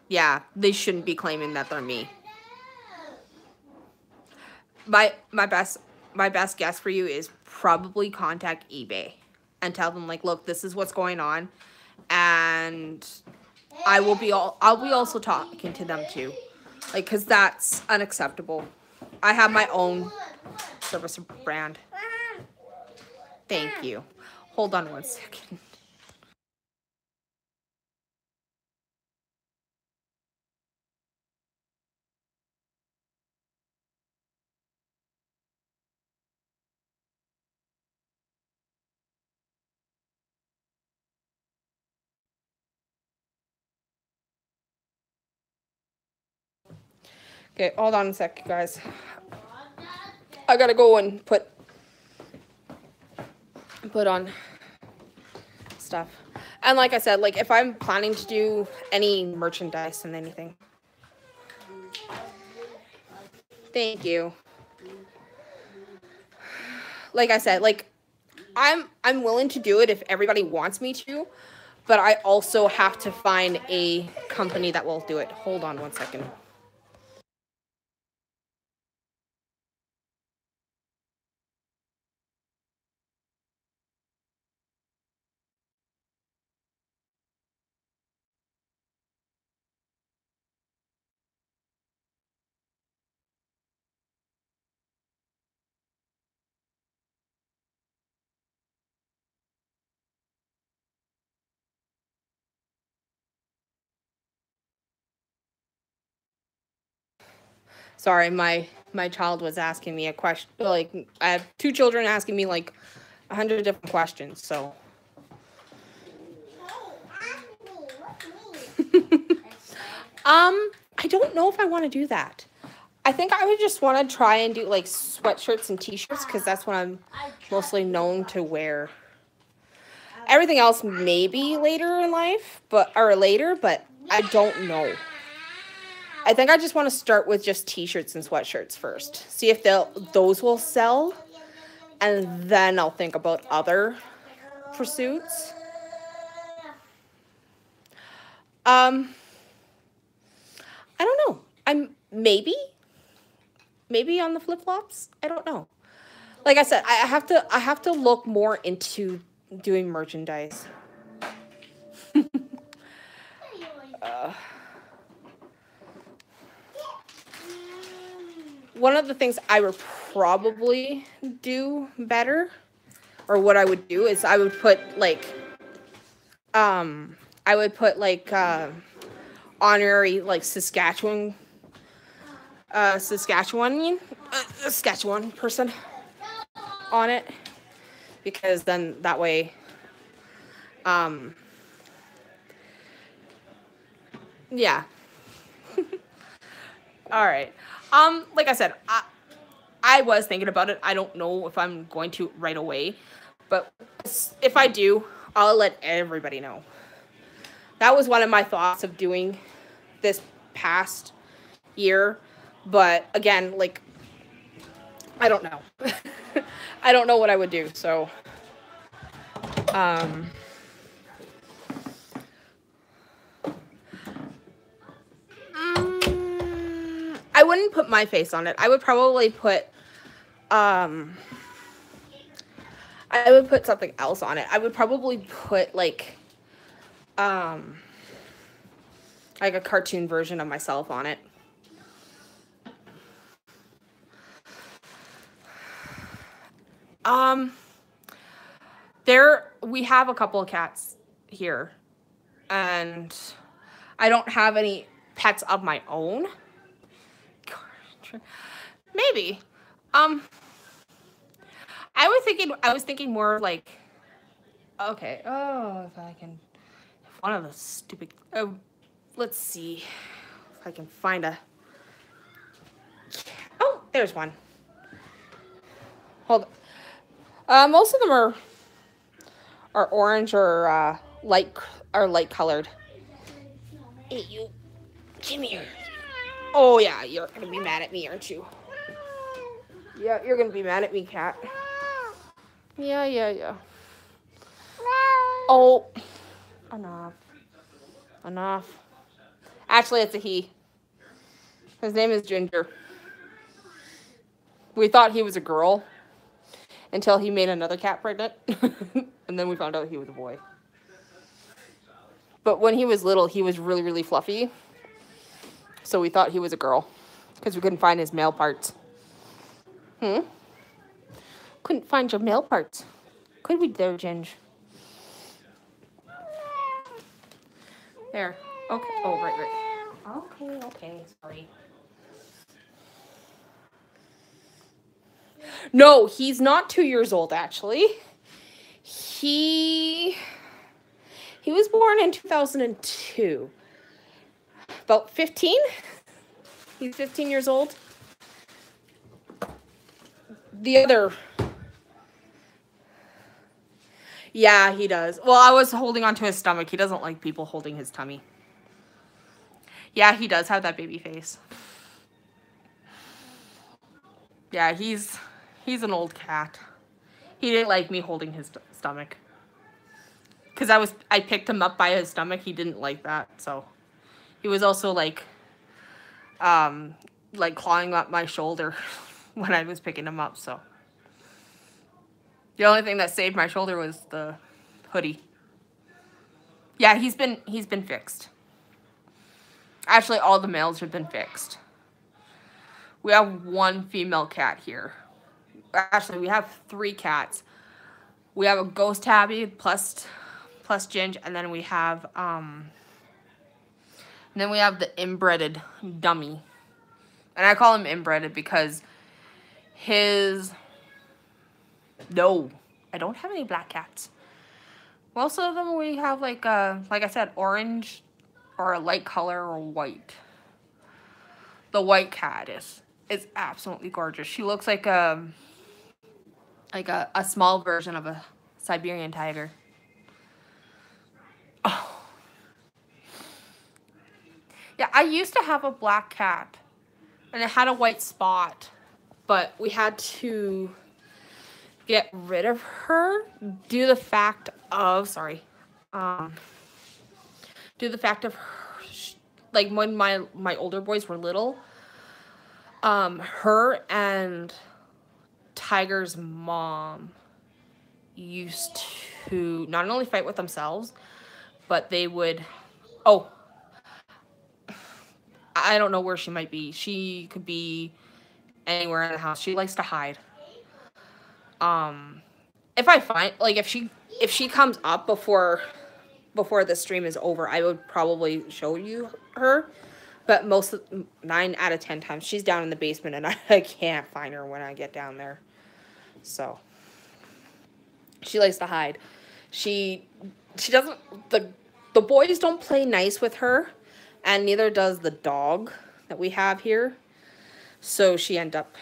Yeah, they shouldn't be claiming that they're me. My best guess for you is probably contact eBay and tell them, like, look, this is what's going on, and I'll be also talking to them too, like, because that's unacceptable. I have my own service brand. Thank you. Hold on one second. Okay, hold on a sec, guys. I gotta go and put on stuff. And like I said, like, if I'm planning to do any merchandise and anything. Thank you. Like I said, like, I'm willing to do it if everybody wants me to, but I also have to find a company that will do it. Hold on one second. Sorry, my child was asking me a question. Like, I have 2 children asking me like 100 different questions, so. I don't know if I want to do that. I think I would just want to try and do like sweatshirts and t-shirts, because that's what I'm mostly known to wear. Everything else maybe later in life, but I don't know. I think I just want to start with just t-shirts and sweatshirts first. See if those will sell, and then I'll think about other pursuits. I don't know. I'm maybe on the flip-flops. I don't know. Like I said, I have to look more into doing merchandise. One of the things I would probably do better, or what I would do, is I would put like honorary like Saskatchewan person on it, because then that way yeah. All right. Like I said, I was thinking about it. I don't know if I'm going to right away, but if I do, I'll let everybody know. That was one of my thoughts of doing this past year, but again, like, I don't know. I don't know what I would do, so I wouldn't put my face on it. I would probably put something else on it. I would probably put like like a cartoon version of myself on it. We have a couple of cats here, and I don't have any pets of my own. Maybe. I was thinking more like, okay, oh, if I can, if one of the stupid, let's see if I can find a, oh, there's one. Hold on. Most of them are orange or light colored. Hey, you, come here. Oh yeah, you're gonna be mad at me, aren't you? Yeah, you're gonna be mad at me, cat. Yeah. Oh, enough. Actually, it's a he. His name is Ginger. We thought he was a girl until he made another cat pregnant, and then we found out he was a boy. But when he was little, he was really, really fluffy, so we thought he was a girl because we couldn't find his male parts. Couldn't find your male parts. Could we there, Ginge? There. Okay. Oh, right. Okay. Sorry. No, he's not 2 years old, actually. He was born in 2002. About 15? He's 15 years old. The other... Yeah, he does. Well, I was holding onto his stomach. He doesn't like people holding his tummy. Yeah, he does have that baby face. Yeah, he's an old cat. He didn't like me holding his stomach. Because I picked him up by his stomach. He didn't like that, so. He was also like clawing up my shoulder when I was picking him up, so. The only thing that saved my shoulder was the hoodie. Yeah, he's been fixed. Actually, all the males have been fixed. We have one female cat here. Actually, we have 3 cats. We have a ghost tabby plus Ginge, and then we have the inbreded dummy. And I call him inbreded because no, I don't have any black cats. Most of them we have like I said, orange or a light color or white. The white cat is absolutely gorgeous. She looks like a small version of a Siberian tiger. Oh. Yeah, I used to have a black cat and it had a white spot, but we had to get rid of her due to the fact of like when my older boys were little, her and Tiger's mom used to not only fight with themselves, but they would, I don't know where she might be. She could be anywhere in the house. She likes to hide. If I find, like, if she comes up before the stream is over, I would probably show you her. But 9 out of 10 times, she's down in the basement, and I can't find her when I get down there. So, she likes to hide. She doesn't, the boys don't play nice with her, and neither does the dog that we have here. So, she ends up,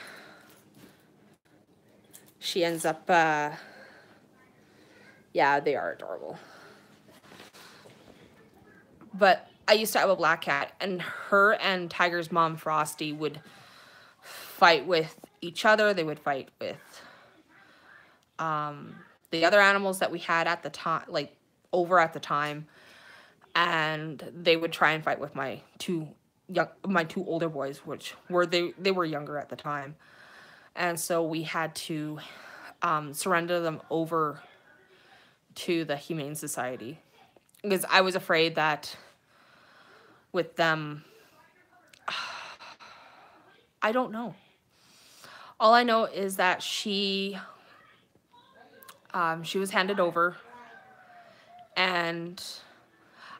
yeah, they are adorable. But I used to have a black cat, and her and Tiger's mom, Frosty, would fight with each other. They would fight with the other animals that we had at the time, like, over at the time. And they would try and fight with my two older boys, which were, they were younger at the time. And so we had to surrender them over to the Humane Society. Because I was afraid that with them. I don't know. All I know is that she was handed over, and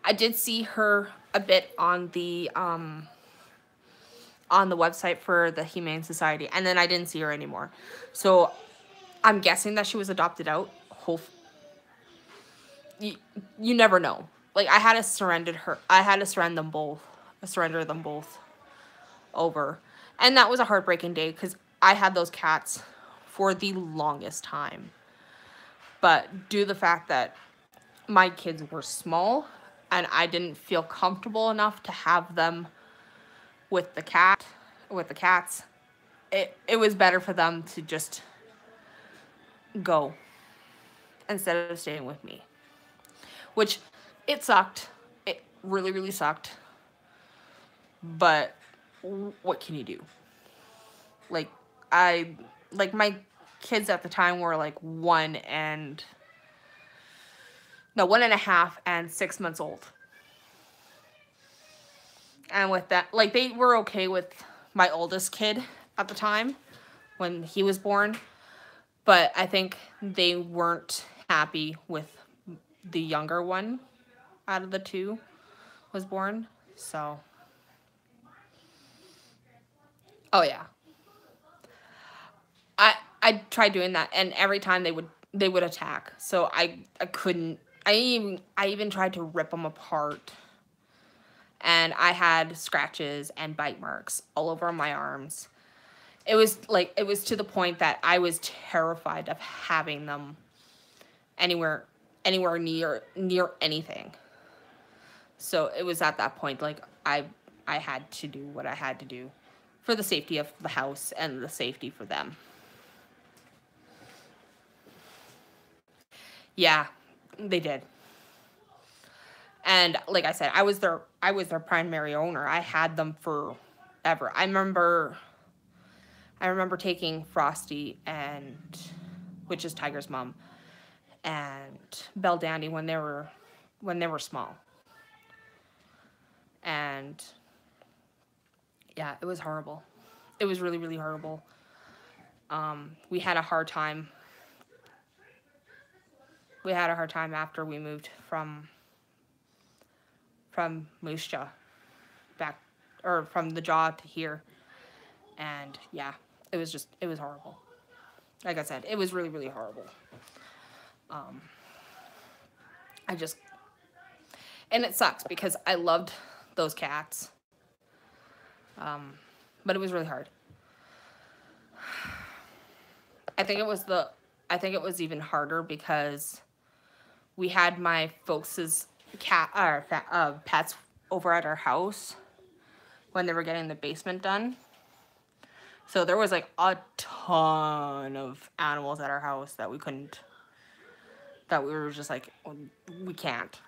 I did see her a bit on the website for the Humane Society, and then I didn't see her anymore. So I'm guessing that she was adopted out. You never know. Like, I had to surrender them both over. And that was a heartbreaking day because I had those cats for the longest time. But due to the fact that my kids were small and I didn't feel comfortable enough to have them with the cats, it was better for them to just go instead of staying with me. Which, it sucked. It really, really sucked. But what can you do? Like, my kids at the time were like 1.5 and 6 months old. And with that, like, they were okay with my oldest kid at the time when he was born. But I think they weren't happy with the younger one out of the two was born. So, oh yeah. I tried doing that, and every time they would attack. So I couldn't. I even tried to rip them apart. And I had scratches and bite marks all over my arms. It was to the point that I was terrified of having them anywhere near anything. So it was at that point, like, I had to do what I had to do for the safety of the house and the safety for them. Yeah, they did. And like I said, I was their primary owner. I had them forever. I remember taking Frosty, which is Tiger's mom, and Belle Dandy when they were small. And yeah, it was horrible. It was really, really horrible. We had a hard time. We had a hard time after we moved from Moose Jaw back, or from the Jaw to here. And yeah, it was horrible. Like I said, it was really, really horrible. And it sucks because I loved those cats. But it was really hard. I think it was even harder because we had my folks' pets over at our house when they were getting the basement done. So there was like a ton of animals at our house that we were just like, we can't.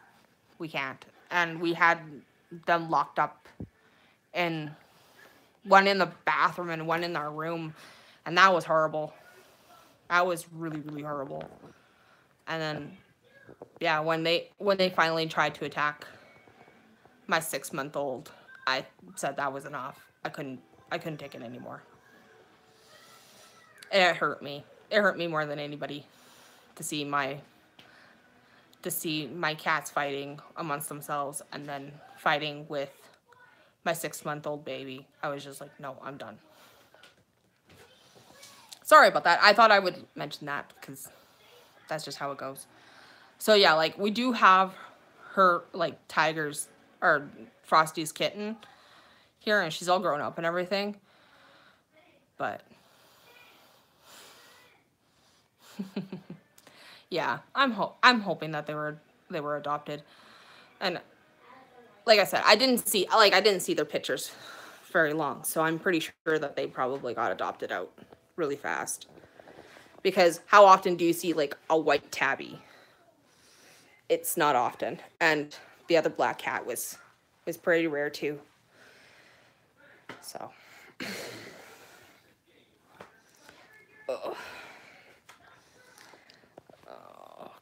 And we had them locked up in one in the bathroom and one in our room. And that was horrible. That was really, really horrible. And then, yeah, when they finally tried to attack my 6-month-old, I said that was enough. I couldn't take it anymore. And it hurt me. It hurt me more than anybody to see my cats fighting amongst themselves and then fighting with my 6-month-old baby. I was just like, no, I'm done. Sorry about that. I thought I would mention that because that's just how it goes. So yeah, like, we do have her, like, Tiger's or Frosty's kitten here, and she's all grown up and everything. But yeah, I'm hoping that they were adopted. And like I said, I didn't see their pictures very long, so I'm pretty sure that they probably got adopted out really fast. Because how often do you see, like, a white tabby? It's not often. And the other black cat was pretty rare too. So oh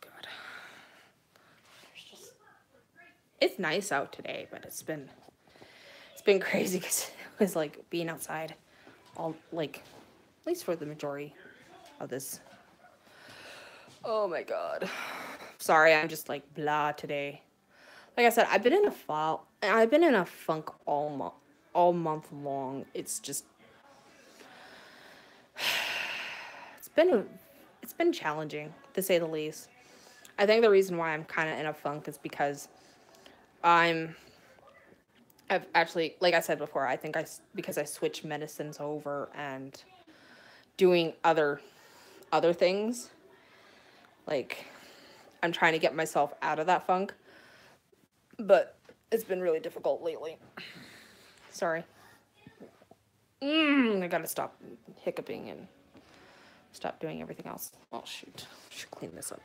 god. It's nice out today, but it's been been crazy because it was like being outside all like at least for the majority of this. Oh my god. Sorry, I'm just like blah today. Like I said, I've been in a funk all month long. It's just it's been challenging to say the least. I think the reason why I'm kind of in a funk is because I've actually, like I said before, I think because I switched medicines over and doing other things, like I'm trying to get myself out of that funk, but it's been really difficult lately. Sorry. I gotta stop hiccuping and stop doing everything else. Oh shoot, should clean this up.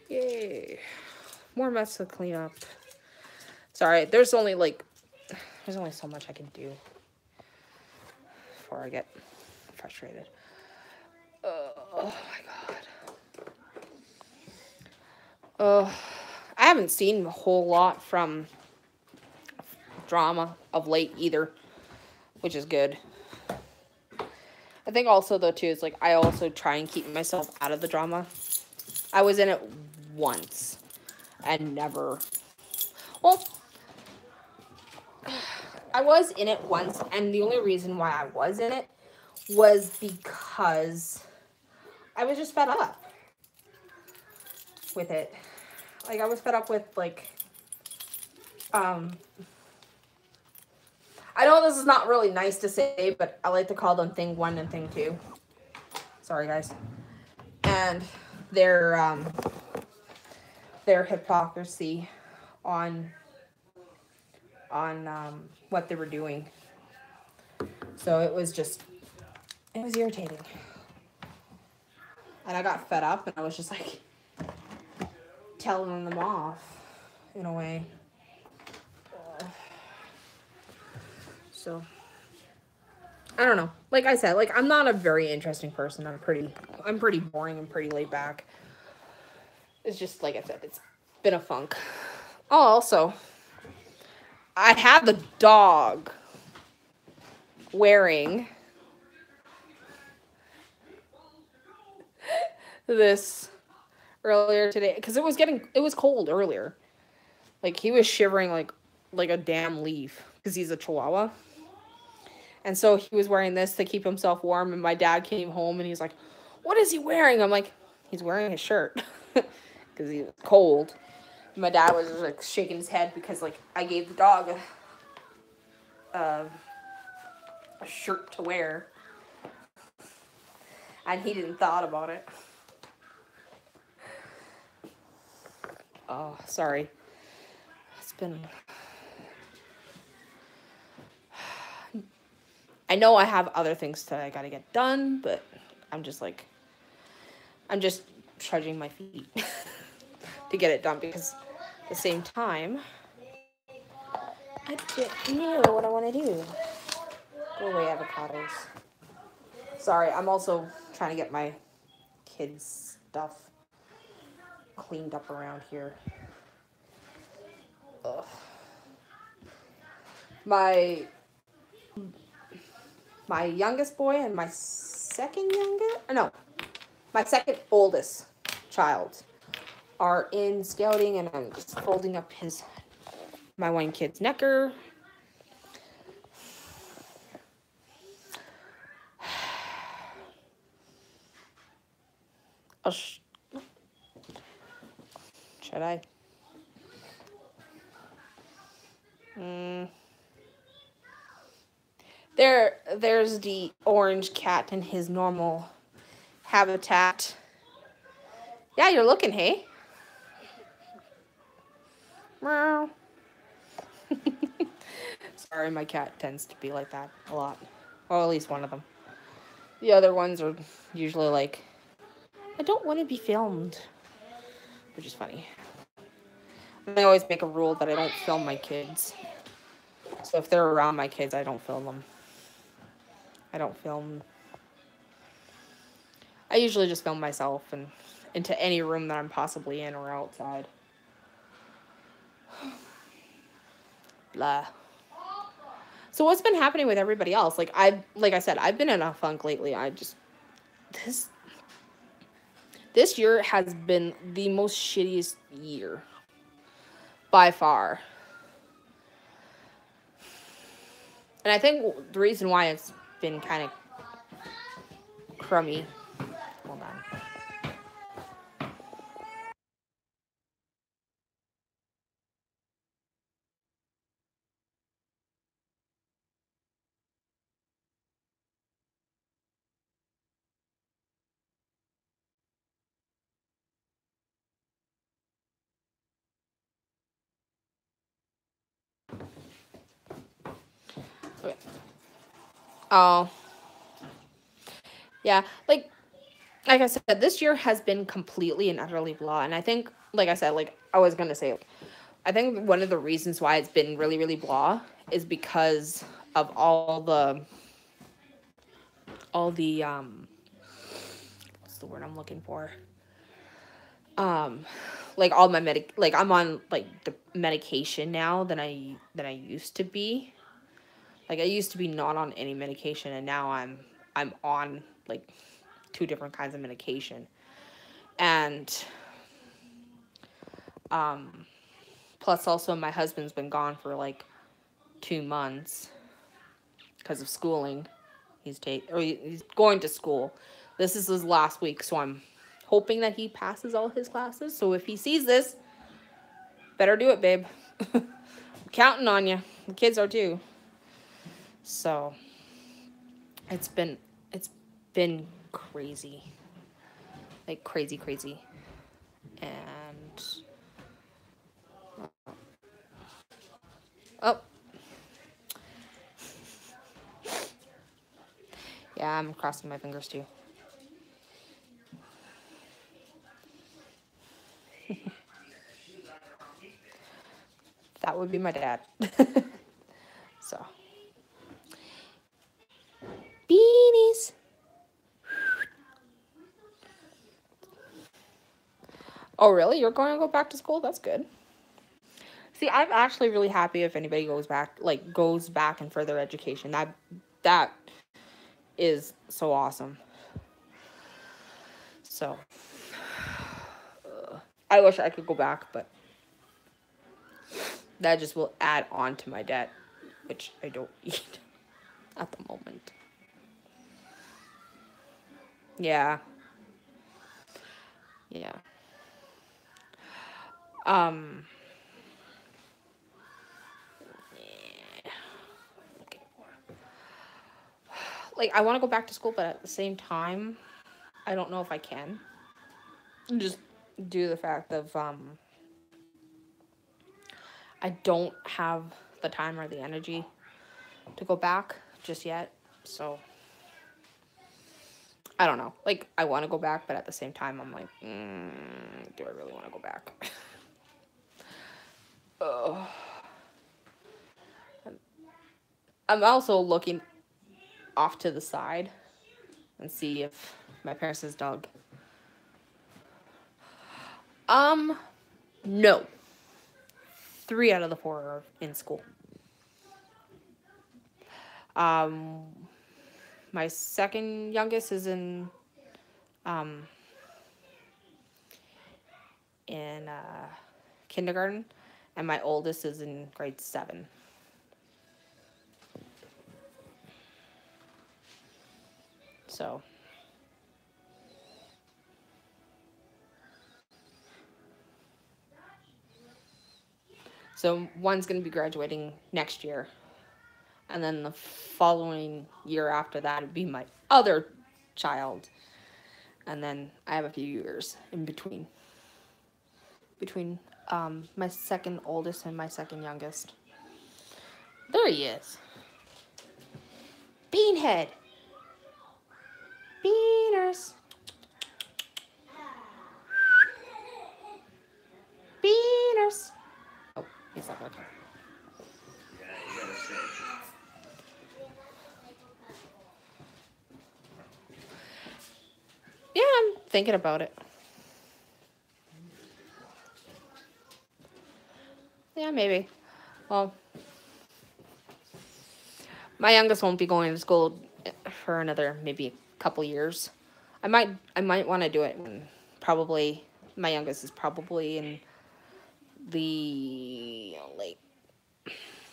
Yay, more mess to clean up. Sorry, there's only so much I can do before I get frustrated. Oh my god. I haven't seen a whole lot from drama of late either, which is good. I think also though too, it's like I also try and keep myself out of the drama. I was in it once and never, well, I was in it once, and the only reason why I was in it was because I was just fed up with it. Like, I was fed up with, like, I know this is not really nice to say, but I like to call them thing 1 and thing 2. Sorry, guys. And their hypocrisy on what they were doing. So it was irritating. And I got fed up, and I was just like telling them off in a way. So I don't know. Like I said, like I'm not a very interesting person. I'm pretty boring and pretty laid back. It's just like I said, it's been a funk. Oh, also, I had the dog wearing this earlier today because it was cold earlier. Like he was shivering like a damn leaf because he's a Chihuahua. And so he was wearing this to keep himself warm, and my dad came home and he's like, "What is he wearing?" I'm like, "He's wearing his shirt." Because he was cold. And my dad was just like shaking his head because like I gave the dog a shirt to wear. And he didn't thought about it. Oh, sorry. It's been... I know I have other things that I gotta get done, but I'm just trudging my feet to get it done because at the same time, I don't know what I want to do. Go away, avocados. Sorry, I'm also trying to get my kids' stuff cleaned up around here. Ugh. My youngest boy and my second oldest child are in scouting, and I'm just folding up my one kid's necker. Should I? There's the orange cat in his normal habitat. Yeah, you're looking, hey? Meow. Sorry, my cat tends to be like that a lot. Or at least one of them. The other ones are usually like, I don't want to be filmed. Which is funny. And I always make a rule that I don't film my kids. So if they're around my kids, I don't film them. I usually just film myself and into any room that I'm possibly in or outside. Blah. So what's been happening with everybody else? Like I said, I've been in a funk lately. This this year has been the most shittiest year by far. And I think the reason why it's been kind of crummy. Hold on. Okay. Oh, yeah. Like I said, this year has been completely and utterly blah. And I think, like I said, like I was gonna say, I think one of the reasons why it's been really, really blah is because of all the what's the word I'm looking for? Like all my like I'm on like the medication now than I used to be. Like I used to be not on any medication, and now I'm on like 2 different kinds of medication. And plus also my husband's been gone for like 2 months because of schooling. He's going to school. This is his last week, so I'm hoping that he passes all his classes. So if he sees this, better do it, babe. I'm counting on you. The kids are too. So it's been crazy. Like crazy. And oh. Yeah, I'm crossing my fingers too. That would be my dad. So. Beanies. Oh, really? You're going to go back to school? That's good. See, I'm actually really happy if anybody goes back in further education. That is so awesome. So, I wish I could go back, but that just will add on to my debt, which I don't need at the moment. Yeah. Yeah. Like, I want to go back to school, but at the same time, I don't know if I can. Just due to the fact of, I don't have the time or the energy to go back just yet. So, I don't know. Like, I want to go back, but at the same time, I'm like, do I really want to go back? I'm also looking off to the side and see if my parents' dog. No. 3 out of the 4 are in school. My second youngest is in kindergarten, and my oldest is in grade 7. So one's going to be graduating next year, and then the following year after that would be my other child, and then I have a few years in between my second oldest and my second youngest. There he is. Beanhead. Beaners. Beaners. Oh, he's not working. Yeah, I'm thinking about it. Yeah, maybe. Well, My youngest won't be going to school for another maybe a couple years. I might want to do it when probably my youngest is probably in the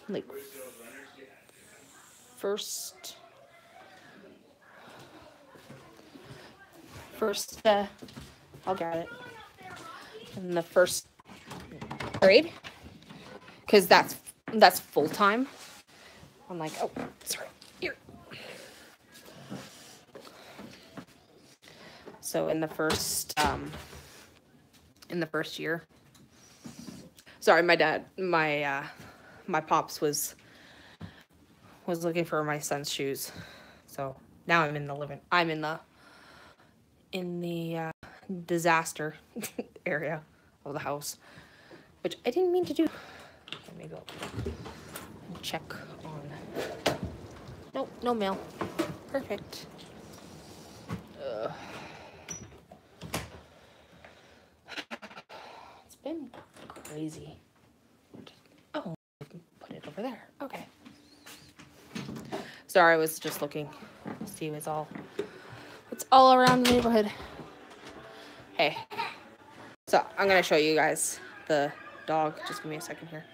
like first I'll get it in the first grade, because that's full time. I'm like, oh, sorry, here. So in the first year. Sorry, my pops was looking for my son's shoes. So now I'm in the disaster area of the house, which I didn't mean to do. Maybe I'll check on. Nope, no mail. Perfect. It's been crazy. Oh, I can put it over there. Okay. Sorry, I was just looking to see what's all around the neighborhood. Hey. So I'm gonna show you guys the dog. Just give me a second here.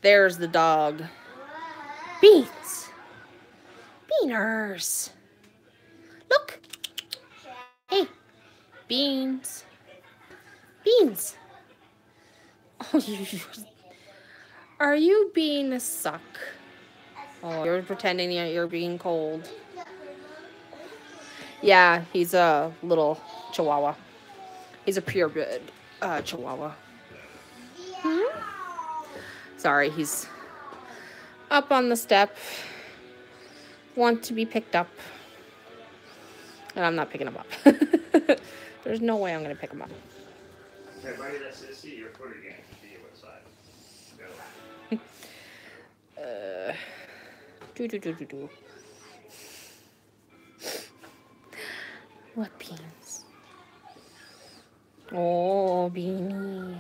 There's the dog. Beans. Beaners. Look. Hey. Beans. Beans. Oh, are you being a suck? Oh, you're pretending you're being cold. Yeah, he's a little Chihuahua. He's a purebred Chihuahua. Sorry, he's up on the step. Want to be picked up. And I'm not picking him up. There's no way I'm going to pick him up. Everybody that says see your foot again, see you outside. Do. What beans? Oh, Beanie.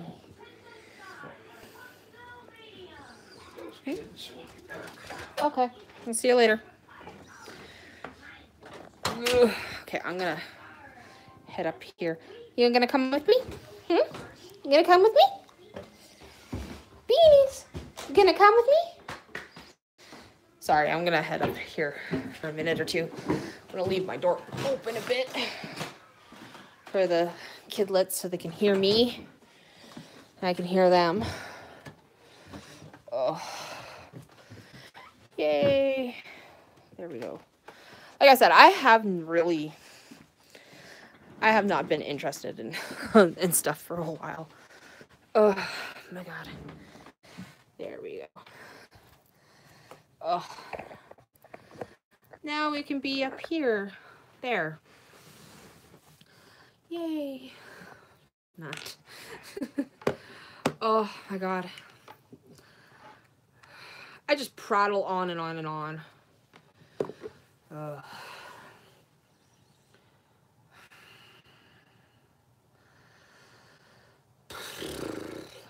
Okay, I'll see you later. Okay, I'm gonna head up here. You gonna come with me? You gonna come with me? Beanies, you gonna come with me? Sorry, I'm gonna head up here for a minute or two. I'm gonna leave my door open a bit for the kidlets so they can hear me and I can hear them. Oh, yay! There we go. Like I said, I have not been interested in stuff for a while. Oh my god. There we go. Oh. Now we can be up here. There. Yay. Not. Oh my god. I just prattle on and on and on.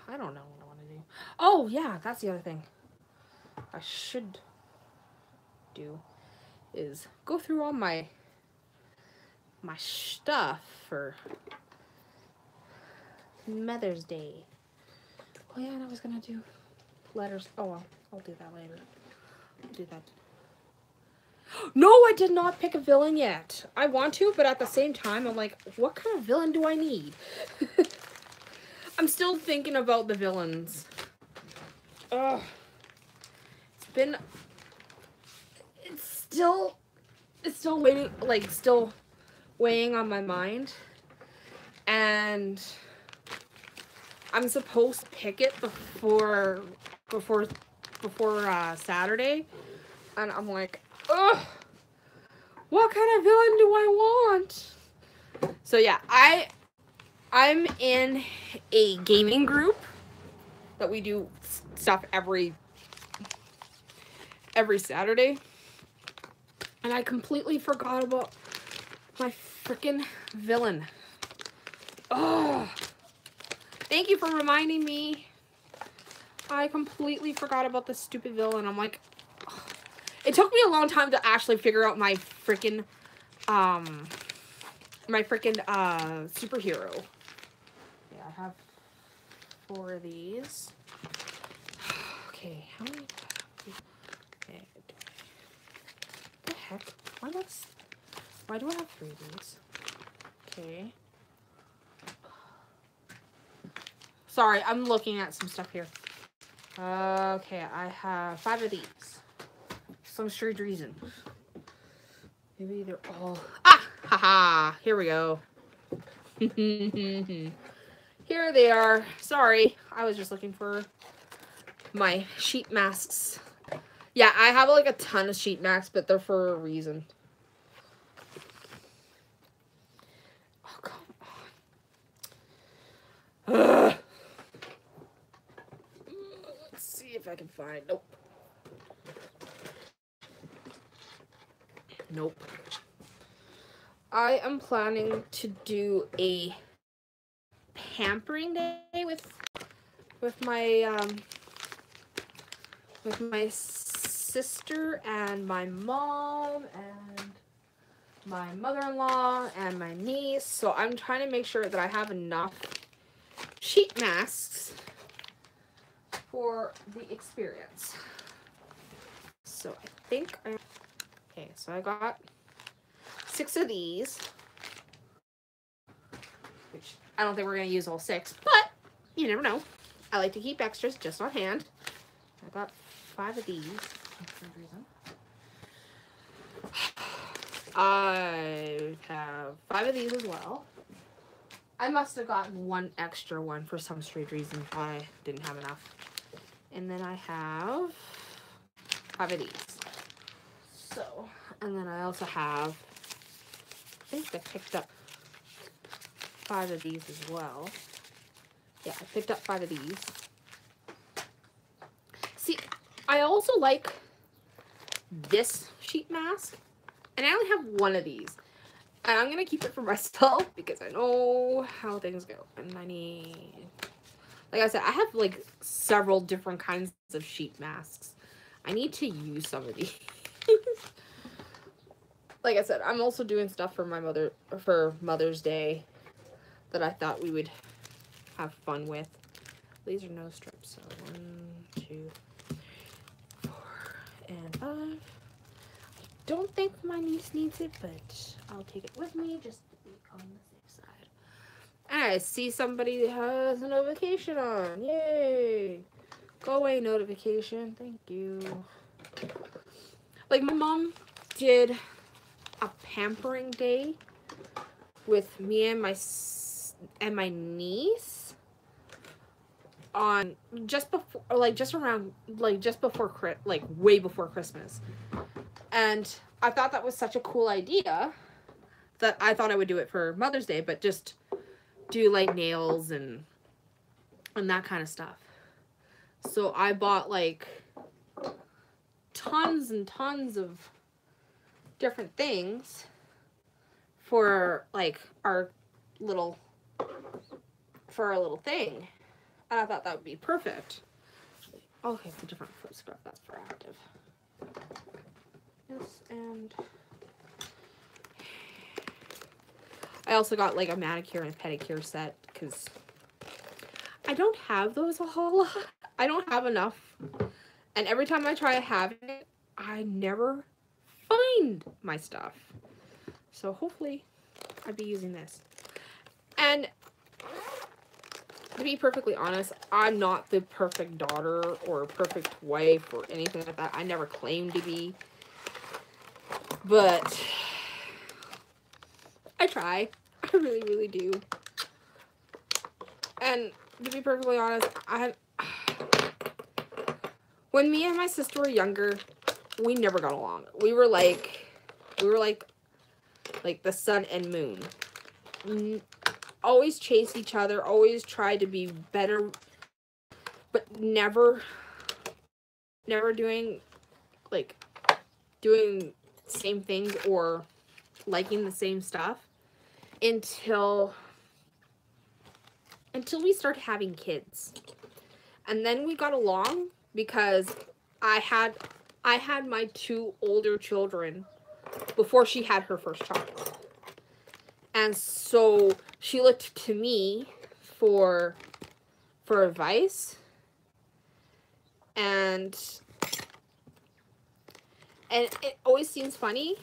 I don't know what I want to do. Oh, yeah, that's the other thing I should do is go through all my stuff for Mother's Day. Oh, yeah, and I was going to do letters. Oh, well, I'll do that later. I'll do that. No, I did not pick a villain yet. I want to, but at the same time, I'm like, what kind of villain do I need? I'm still thinking about the villains. Ugh. It's still waiting, like, still weighing on my mind. And I'm supposed to pick it before Saturday. And I'm like, ugh, what kind of villain do I want? So yeah, I'm in a gaming group that we do stuff every Saturday. And I completely forgot about my freaking villain. Oh, thank you for reminding me. I completely forgot about this stupid villain. I'm like, oh, It took me a long time to actually figure out my freaking superhero. Yeah, I have 4 of these. Okay, how many? Okay, what the heck? Why do I have 3 of these? Okay. Sorry, I'm looking at some stuff here. Okay, I have 5 of these. Some strange reason. Maybe they're all... Ah! Haha! Here we go. Here they are. Sorry, I was just looking for my sheet masks. Yeah, I have like a ton of sheet masks, but they're for a reason. Oh, come on. Ugh. Let's see if I can find... Nope. Nope. I am planning to do a pampering day with my sister and my mom and my mother-in-law and my niece. So I'm trying to make sure that I have enough sheet masks for the experience. So I think okay, so I got 6 of these, which I don't think we're going to use all 6, but you never know. I like to keep extras just on hand. I got 5 of these for some reason. I have 5 of these as well. I must have gotten 1 extra one for some strange reason. I didn't have enough. And then I have 5 of these. So, and then I also have, I think I picked up 5 of these as well. Yeah, I picked up 5 of these. See, I also like this sheet mask, and I only have 1 of these. And I'm going to keep it for myself because I know how things go. And I need, like I said, I have like several different kinds of sheet masks. I need to use some of these. Like I said, I'm also doing stuff for my mother, for Mother's Day, that I thought we would have fun with. These are no strips, so 1, 2, 4, and 5. I don't think my niece needs it, but I'll take it with me just to be on the safe side. And I see somebody has a notification on. Yay! Go away, notification. Thank you. Like, my mom did a pampering day with me and my niece on just before, like just around, like just before, like way before Christmas. And I thought that was such a cool idea that I thought I would do it for Mother's Day, but just do like nails and that kind of stuff. So I bought like tons and tons of different things for like our little thing, and I thought that would be perfect. Okay, it's a different photograph. That's for active. Yes, and I also got like a manicure and pedicure set because I don't have those a whole lot. I don't have enough, and every time I try having it, I never find my stuff. So hopefully I'd be using this. And to be perfectly honest, I'm not the perfect daughter or perfect wife or anything like that. I never claimed to be. But I try. I really, really do. And to be perfectly honest, when me and my sister were younger, we never got along. We were like the sun and moon. Always chased each other, always tried to be better, but never doing same things or liking the same stuff until we started having kids. And then we got along because I had I had my 2 older children before she had her first child. And so she looked to me for advice. And it always seems funny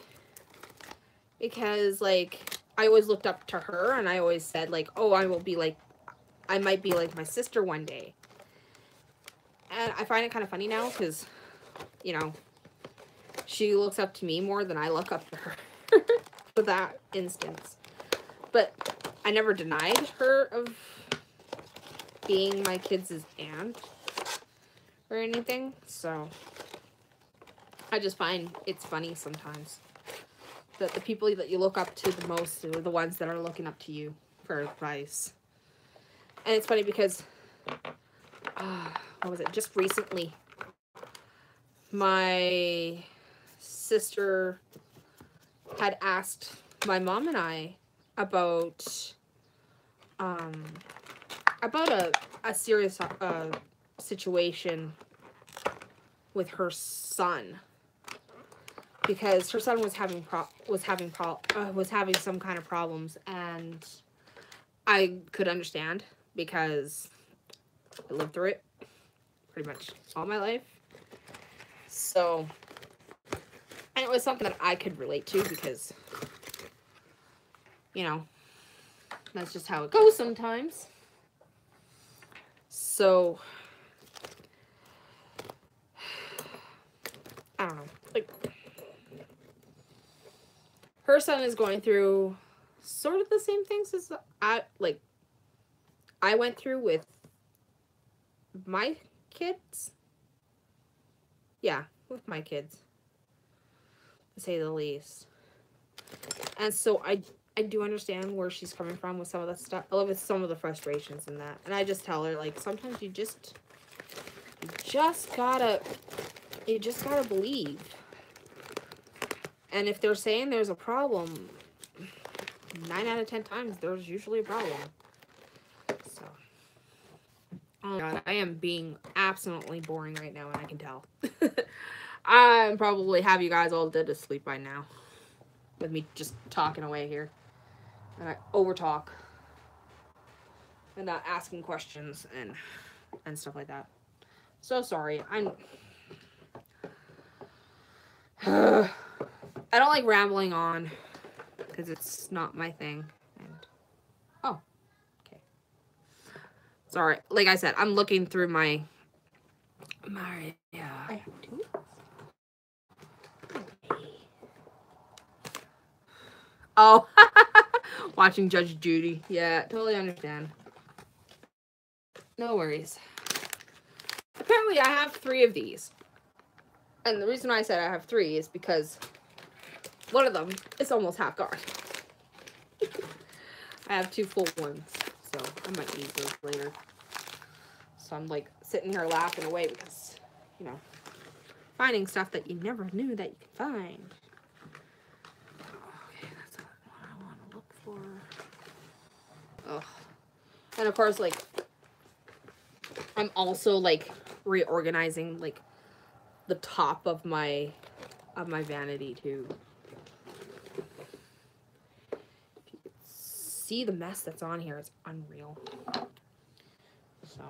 because, like, I always looked up to her and I always said, like, oh, I might be like my sister one day. And I find it kind of funny now because, you know, she looks up to me more than I look up to her for that instance. But I never denied her of being my kids' aunt or anything. So I just find it's funny sometimes that the people that you look up to the most are the ones that are looking up to you for advice. And it's funny because, what was it? Just recently, my sister had asked my mom and I about a serious situation with her son, because her son was having some kind of problems, and I could understand because I lived through it pretty much all my life. So, and it was something that I could relate to because, you know, that's just how it goes sometimes. So, I don't know. Like, her son is going through sort of the same things as I went through with my kids. Yeah, with my kids, to say the least. And so I do understand where she's coming from with some of the stuff, with some of the frustrations in that. And I just tell her, like, sometimes you just gotta believe. And if they're saying there's a problem, 9 out of 10 times there's usually a problem. So, oh god, I am being absolutely boring right now, and I can tell. I'm probably have you guys all dead to sleep by now with me just talking away here, and I over talk and not asking questions and stuff like that. So sorry. I don't like rambling on because it's not my thing. And oh, okay. Sorry. Like I said, I'm looking through my I have 2. Oh, watching Judge Judy. Yeah, totally understand. No worries. Apparently, I have 3 of these. And the reason I said I have 3 is because one of them is almost half gone. I have 2 full ones, so I might use those later. So I'm like sitting here laughing away because, you know, finding stuff that you never knew that you could find. Okay, that's what I want to look for. Ugh. And of course, like, I'm also like reorganizing like the top of my vanity too. If you could see the mess that's on here, it's unreal. So.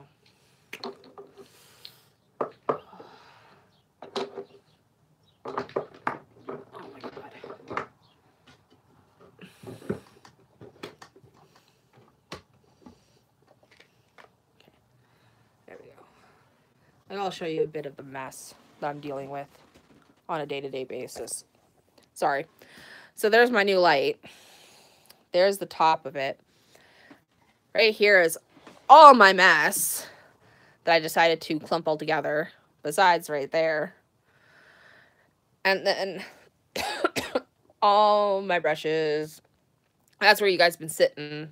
Oh my god. Okay. There we go. And I'll show you a bit of the mess that I'm dealing with on a day-to-day basis. Sorry. So there's my new light. There's the top of it. Right here is all my mess that I decided to clump all together, besides right there. And then all my brushes. That's where you guys been sitting.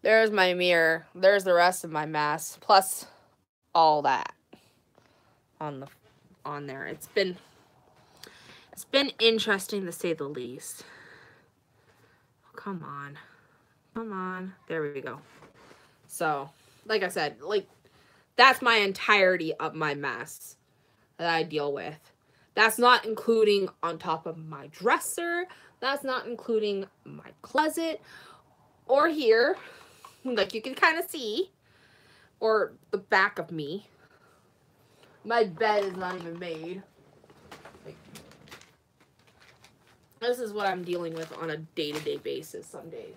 There's my mirror. There's the rest of my mess, plus all that on there. It's been interesting to say the least. Oh, come on. There we go. So, like I said, like, that's my entirety of my mess. that I deal with. That's not including on top of my dresser. That's not including my closet or here, like you can kind of see, or the back of me. My bed is not even made. Like, this is what I'm dealing with on a day-to-day basis some days.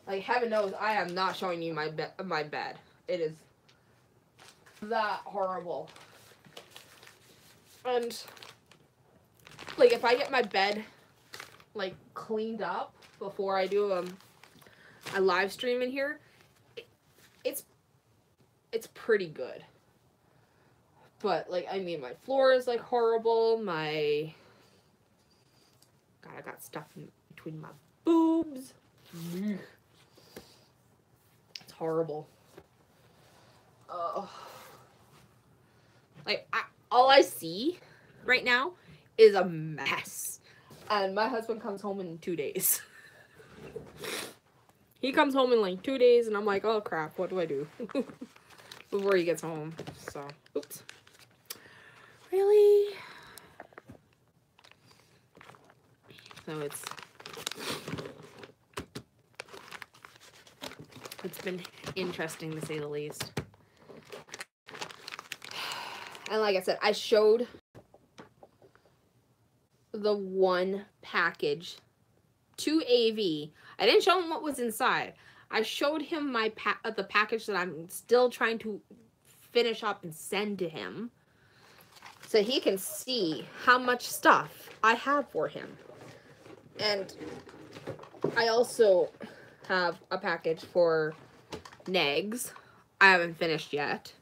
Like, heaven knows I am not showing you my bed. It is that horrible. And like, if I get my bed like cleaned up before I do a live stream in here, it's pretty good. But like, I mean, my floor is like horrible. God, I got stuff in between my boobs. It's horrible. Like, all I see right now is a mess. And my husband comes home in 2 days. He comes home in like 2 days, and I'm like, oh crap, what do I do? Before he gets home. So, oops. Really? So it's been interesting to say the least. And like I said, I showed the one package to AV. I didn't show him what was inside. I showed him the package that I'm still trying to finish up and send to him, so he can see how much stuff I have for him. And I also have a package for Negs. I haven't finished yet.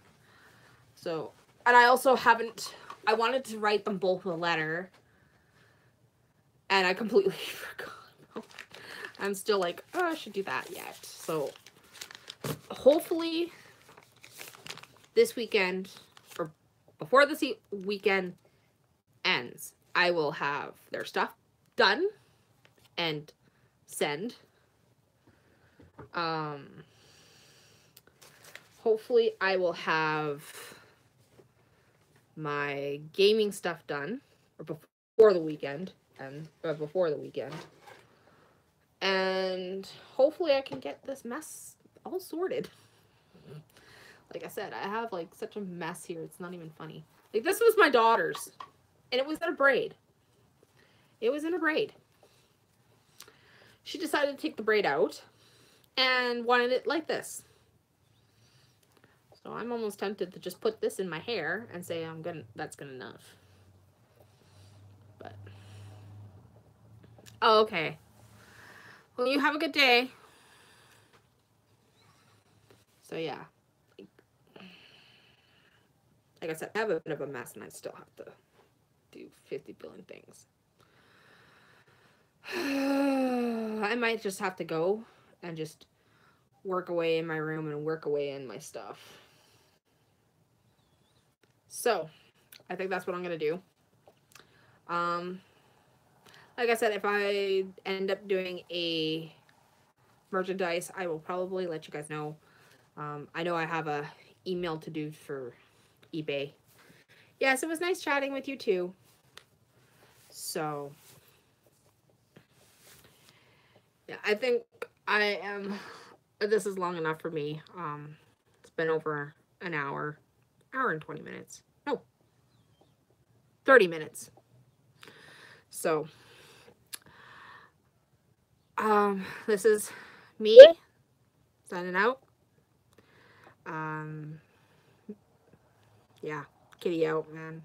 So, and I also haven't, I wanted to write them both a letter, and I completely forgot. I'm still like, oh, I should do that yet. So hopefully this weekend, or before this weekend ends, I will have their stuff done and send. Hopefully I will have my gaming stuff done, or before the weekend, and hopefully I can get this mess all sorted. Like I said, I have like such a mess here, it's not even funny. Like, this was my daughter's, and it was in a braid. It was in a braid. She decided to take the braid out and wanted it like this. So I'm almost tempted to just put this in my hair and say that's good enough. But, oh, okay. Well, you have a good day. So yeah. Like I said, I have a bit of a mess, and I still have to do 50 billion things. I might just have to go and just work away in my room and work away in my stuff. So, I think that's what I'm going to do. Like I said, if I end up doing a merchandise, I will probably let you guys know. I know I have a email to do for eBay. Yes, it was nice chatting with you too. So, yeah, I think this is long enough for me. It's been over an hour and 20 minutes. No, 30 minutes. So, this is me signing out. Yeah, kitty out, man.